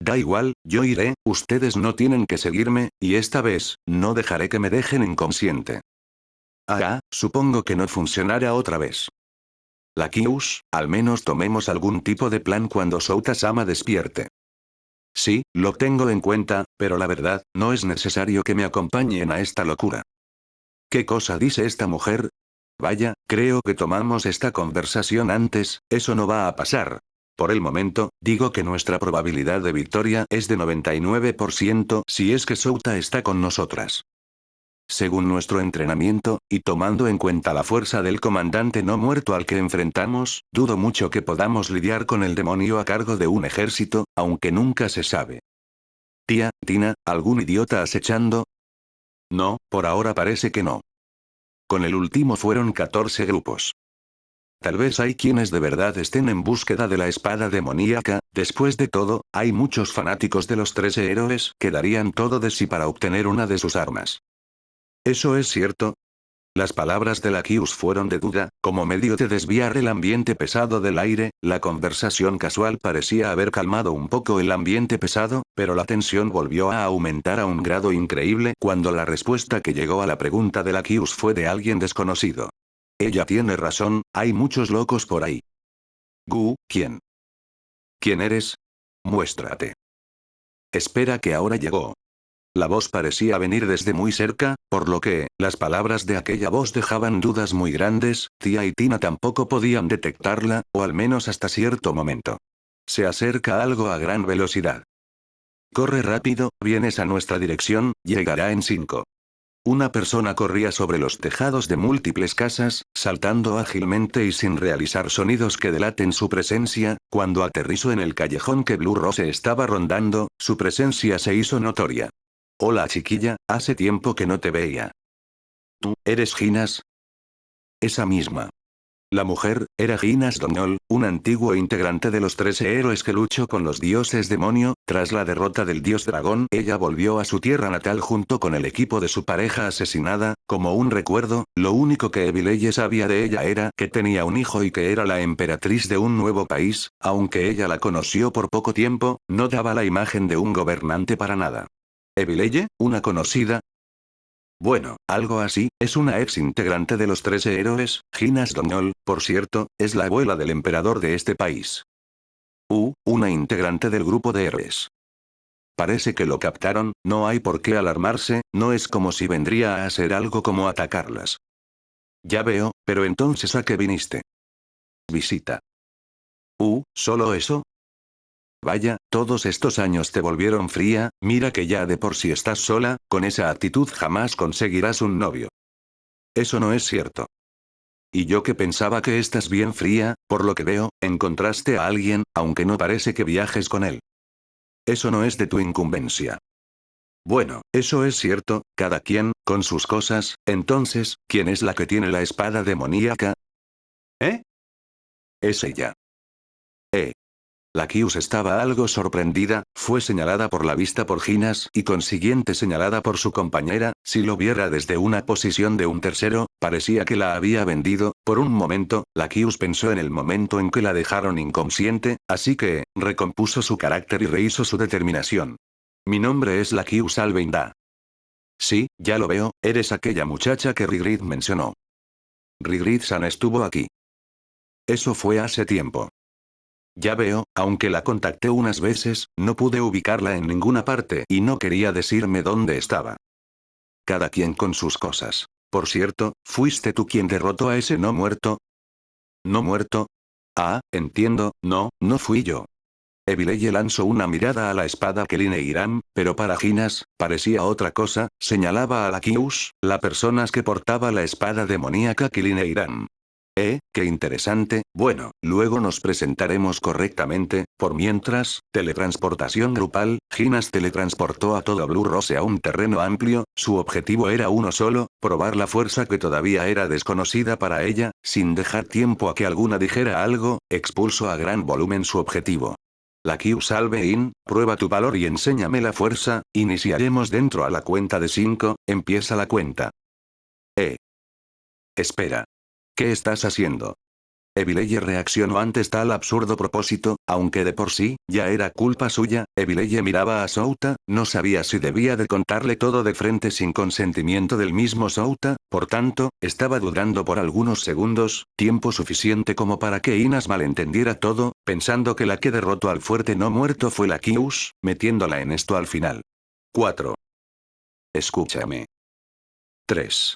Da igual, yo iré, ustedes no tienen que seguirme, y esta vez, no dejaré que me dejen inconsciente. Supongo que no funcionará otra vez. Lakius, al menos tomemos algún tipo de plan cuando Souta-sama despierte. Sí, lo tengo en cuenta, pero la verdad, no es necesario que me acompañen a esta locura. ¿Qué cosa dice esta mujer? Vaya, creo que tomamos esta conversación antes, eso no va a pasar. Por el momento, digo que nuestra probabilidad de victoria es de 99% si es que Souta está con nosotras. Según nuestro entrenamiento, y tomando en cuenta la fuerza del comandante no muerto al que enfrentamos, dudo mucho que podamos lidiar con el demonio a cargo de un ejército, aunque nunca se sabe. Tía, Tina, ¿algún idiota acechando? No, por ahora parece que no. Con el último fueron 14 grupos. Tal vez hay quienes de verdad estén en búsqueda de la espada demoníaca, después de todo, hay muchos fanáticos de los 13 héroes que darían todo de sí para obtener una de sus armas. ¿Eso es cierto? Las palabras de Lakius fueron de duda, como medio de desviar el ambiente pesado del aire, la conversación casual parecía haber calmado un poco el ambiente pesado, pero la tensión volvió a aumentar a un grado increíble cuando la respuesta que llegó a la pregunta de Lakius fue de alguien desconocido. Ella tiene razón, hay muchos locos por ahí. Gu, ¿quién? ¿Quién eres? Muéstrate. Espera que ahora llegó. La voz parecía venir desde muy cerca, por lo que, las palabras de aquella voz dejaban dudas muy grandes, Tia y Tina tampoco podían detectarla, o al menos hasta cierto momento. Se acerca algo a gran velocidad. Corre rápido, vienes a nuestra dirección, llegará en 5. Una persona corría sobre los tejados de múltiples casas, saltando ágilmente y sin realizar sonidos que delaten su presencia. Cuando aterrizó en el callejón que Blue Rose estaba rondando, su presencia se hizo notoria. Hola chiquilla, hace tiempo que no te veía. ¿Tú, eres Ginas? Esa misma. La mujer, era Ginas Doñol, un antiguo integrante de los 13 héroes que luchó con los dioses demonio. Tras la derrota del dios dragón, ella volvió a su tierra natal junto con el equipo de su pareja asesinada, como un recuerdo. Lo único que Evileye sabía de ella era que tenía un hijo y que era la emperatriz de un nuevo país, aunque ella la conoció por poco tiempo, no daba la imagen de un gobernante para nada. ¿Evileye, una conocida? Bueno, algo así, es una ex integrante de los 13 héroes. Ginas Doñol, por cierto, es la abuela del emperador de este país. Una integrante del grupo de héroes. Parece que lo captaron, no hay por qué alarmarse, no es como si vendría a hacer algo como atacarlas. Ya veo, pero entonces ¿a qué viniste? Visita. ¿Solo eso? Vaya, todos estos años te volvieron fría, mira que ya de por sí estás sola, con esa actitud jamás conseguirás un novio. Eso no es cierto. Y yo que pensaba que estás bien fría, por lo que veo, encontraste a alguien, aunque no parece que viajes con él. Eso no es de tu incumbencia. Bueno, eso es cierto, cada quien, con sus cosas. Entonces, ¿quién es la que tiene la espada demoníaca? ¿Eh? Es ella. La Kius estaba algo sorprendida, fue señalada por la vista por Ginas y consiguiente señalada por su compañera. Si lo viera desde una posición de un tercero, parecía que la había vendido. Por un momento, la Kius pensó en el momento en que la dejaron inconsciente, así que, recompuso su carácter y rehizo su determinación. Mi nombre es la Kius Alveinda. Sí, ya lo veo, eres aquella muchacha que Rigrid mencionó. Rigrid-san estuvo aquí. Eso fue hace tiempo. Ya veo, aunque la contacté unas veces, no pude ubicarla en ninguna parte y no quería decirme dónde estaba. Cada quien con sus cosas. Por cierto, ¿fuiste tú quien derrotó a ese no muerto? ¿No muerto? Ah, entiendo, no fui yo. Evileye lanzó una mirada a la espada que Lineirán, pero para Ginas, parecía otra cosa, señalaba a la Kius, la persona que portaba la espada demoníaca que Lineirán. Qué interesante. Bueno, luego nos presentaremos correctamente. Por mientras, teletransportación grupal. Ginas teletransportó a todo Blue Rose a un terreno amplio. Su objetivo era uno solo, probar la fuerza que todavía era desconocida para ella. Sin dejar tiempo a que alguna dijera algo, expulsó a gran volumen su objetivo. La Q salve in, prueba tu valor y enséñame la fuerza. Iniciaremos dentro a la cuenta de 5, empieza la cuenta. Espera. ¿Qué estás haciendo? Evileye reaccionó ante tal absurdo propósito, aunque de por sí, ya era culpa suya. Evileye miraba a Souta, no sabía si debía de contarle todo de frente sin consentimiento del mismo Souta, por tanto, estaba dudando por algunos segundos, tiempo suficiente como para que Inas malentendiera todo, pensando que la que derrotó al fuerte no muerto fue la Kius, metiéndola en esto al final. 4. Escúchame. 3.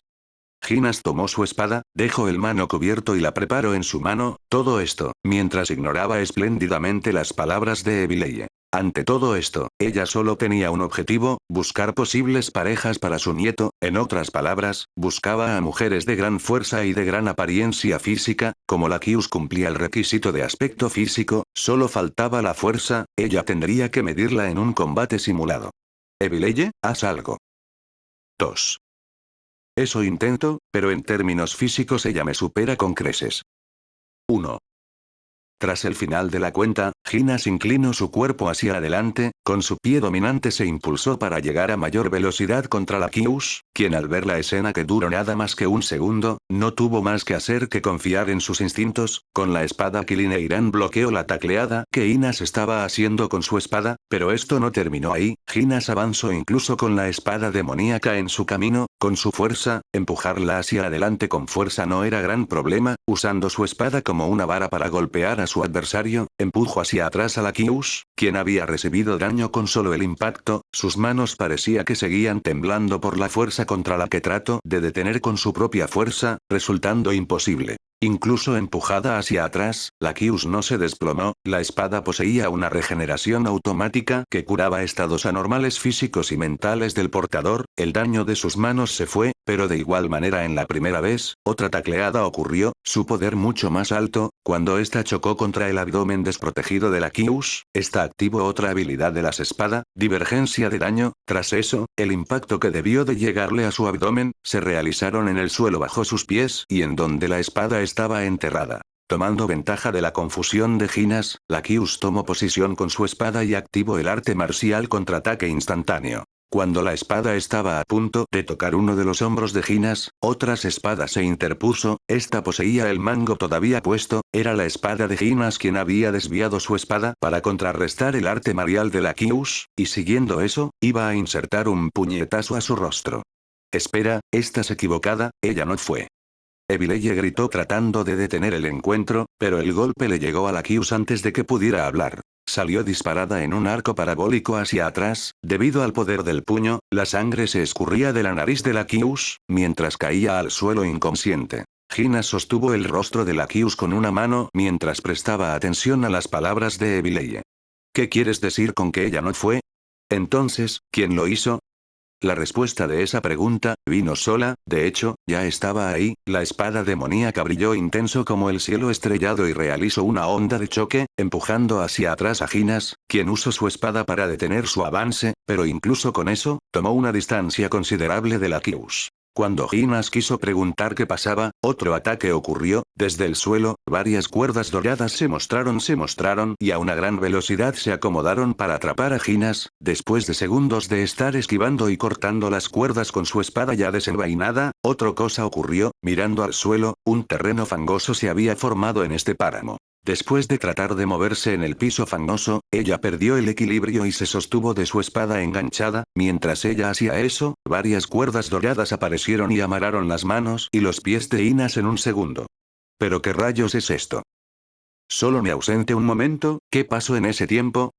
Ginas tomó su espada, dejó el mano cubierto y la preparó en su mano, todo esto, mientras ignoraba espléndidamente las palabras de Evileye. Ante todo esto, ella solo tenía un objetivo, buscar posibles parejas para su nieto, en otras palabras, buscaba a mujeres de gran fuerza y de gran apariencia física. Como la Kius cumplía el requisito de aspecto físico, solo faltaba la fuerza, ella tendría que medirla en un combate simulado. Evileye, haz algo. 2. Eso intento, pero en términos físicos ella me supera con creces. 1. Tras el final de la cuenta, Ginas inclinó su cuerpo hacia adelante, con su pie dominante se impulsó para llegar a mayor velocidad contra la Kyush, quien al ver la escena que duró nada más que un segundo, no tuvo más que hacer que confiar en sus instintos. Con la espada Kilineiran bloqueó la tacleada que Inas estaba haciendo con su espada, pero esto no terminó ahí. Ginas avanzó incluso con la espada demoníaca en su camino, con su fuerza, empujarla hacia adelante con fuerza no era gran problema, usando su espada como una vara para golpear a su adversario, empujó hacia atrás a la Kyush, quien había recibido daño con solo el impacto, sus manos parecía que seguían temblando por la fuerza contra la que trató de detener con su propia fuerza, resultando imposible. Incluso empujada hacia atrás, la Kyush no se desplomó, la espada poseía una regeneración automática que curaba estados anormales físicos y mentales del portador, el daño de sus manos se fue, pero de igual manera en la primera vez, otra tacleada ocurrió, su poder mucho más alto, cuando ésta chocó contra el abdomen desprotegido de la Kyush, esta activó otra habilidad de las espada, divergencia de daño, tras eso, el impacto que debió de llegarle a su abdomen, se realizaron en el suelo bajo sus pies y en donde la espada estaba enterrada. Tomando ventaja de la confusión de Ginas, la Kyush tomó posición con su espada y activó el arte marcial contraataque instantáneo. Cuando la espada estaba a punto de tocar uno de los hombros de Ginas, otras espada se interpuso, esta poseía el mango todavía puesto, era la espada de Ginas quien había desviado su espada para contrarrestar el arte marcial de la Kyush, y siguiendo eso, iba a insertar un puñetazo a su rostro. Espera, estás equivocada, ella no fue. Evileye gritó tratando de detener el encuentro, pero el golpe le llegó a la Kyush antes de que pudiera hablar. Salió disparada en un arco parabólico hacia atrás, debido al poder del puño, la sangre se escurría de la nariz de la Kyush, mientras caía al suelo inconsciente. Ginas sostuvo el rostro de la Kyush con una mano mientras prestaba atención a las palabras de Evileye. ¿Qué quieres decir con que ella no fue? Entonces, ¿quién lo hizo? La respuesta de esa pregunta vino sola, de hecho, ya estaba ahí, la espada demoníaca brilló intenso como el cielo estrellado y realizó una onda de choque, empujando hacia atrás a Ginas, quien usó su espada para detener su avance, pero incluso con eso, tomó una distancia considerable de la Kyush. Cuando Ginas quiso preguntar qué pasaba, otro ataque ocurrió, desde el suelo, varias cuerdas doradas se mostraron y a una gran velocidad se acomodaron para atrapar a Ginas, después de segundos de estar esquivando y cortando las cuerdas con su espada ya desenvainada, otra cosa ocurrió, mirando al suelo, un terreno fangoso se había formado en este páramo. Después de tratar de moverse en el piso fangoso, ella perdió el equilibrio y se sostuvo de su espada enganchada, mientras ella hacía eso, varias cuerdas doradas aparecieron y amarraron las manos y los pies de Inas en un segundo. ¿Pero qué rayos es esto? Solo me ausenté un momento, ¿qué pasó en ese tiempo?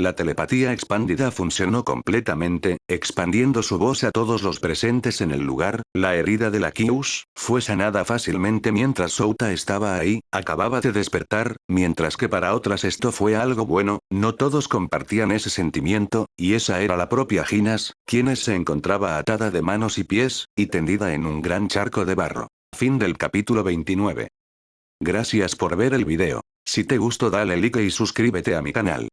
La telepatía expandida funcionó completamente, expandiendo su voz a todos los presentes en el lugar, la herida de la Kyush fue sanada fácilmente mientras Souta estaba ahí, acababa de despertar, mientras que para otras esto fue algo bueno, no todos compartían ese sentimiento, y esa era la propia Ginas, quien se encontraba atada de manos y pies, y tendida en un gran charco de barro. Fin del capítulo 29. Gracias por ver el video. Si te gustó dale like y suscríbete a mi canal.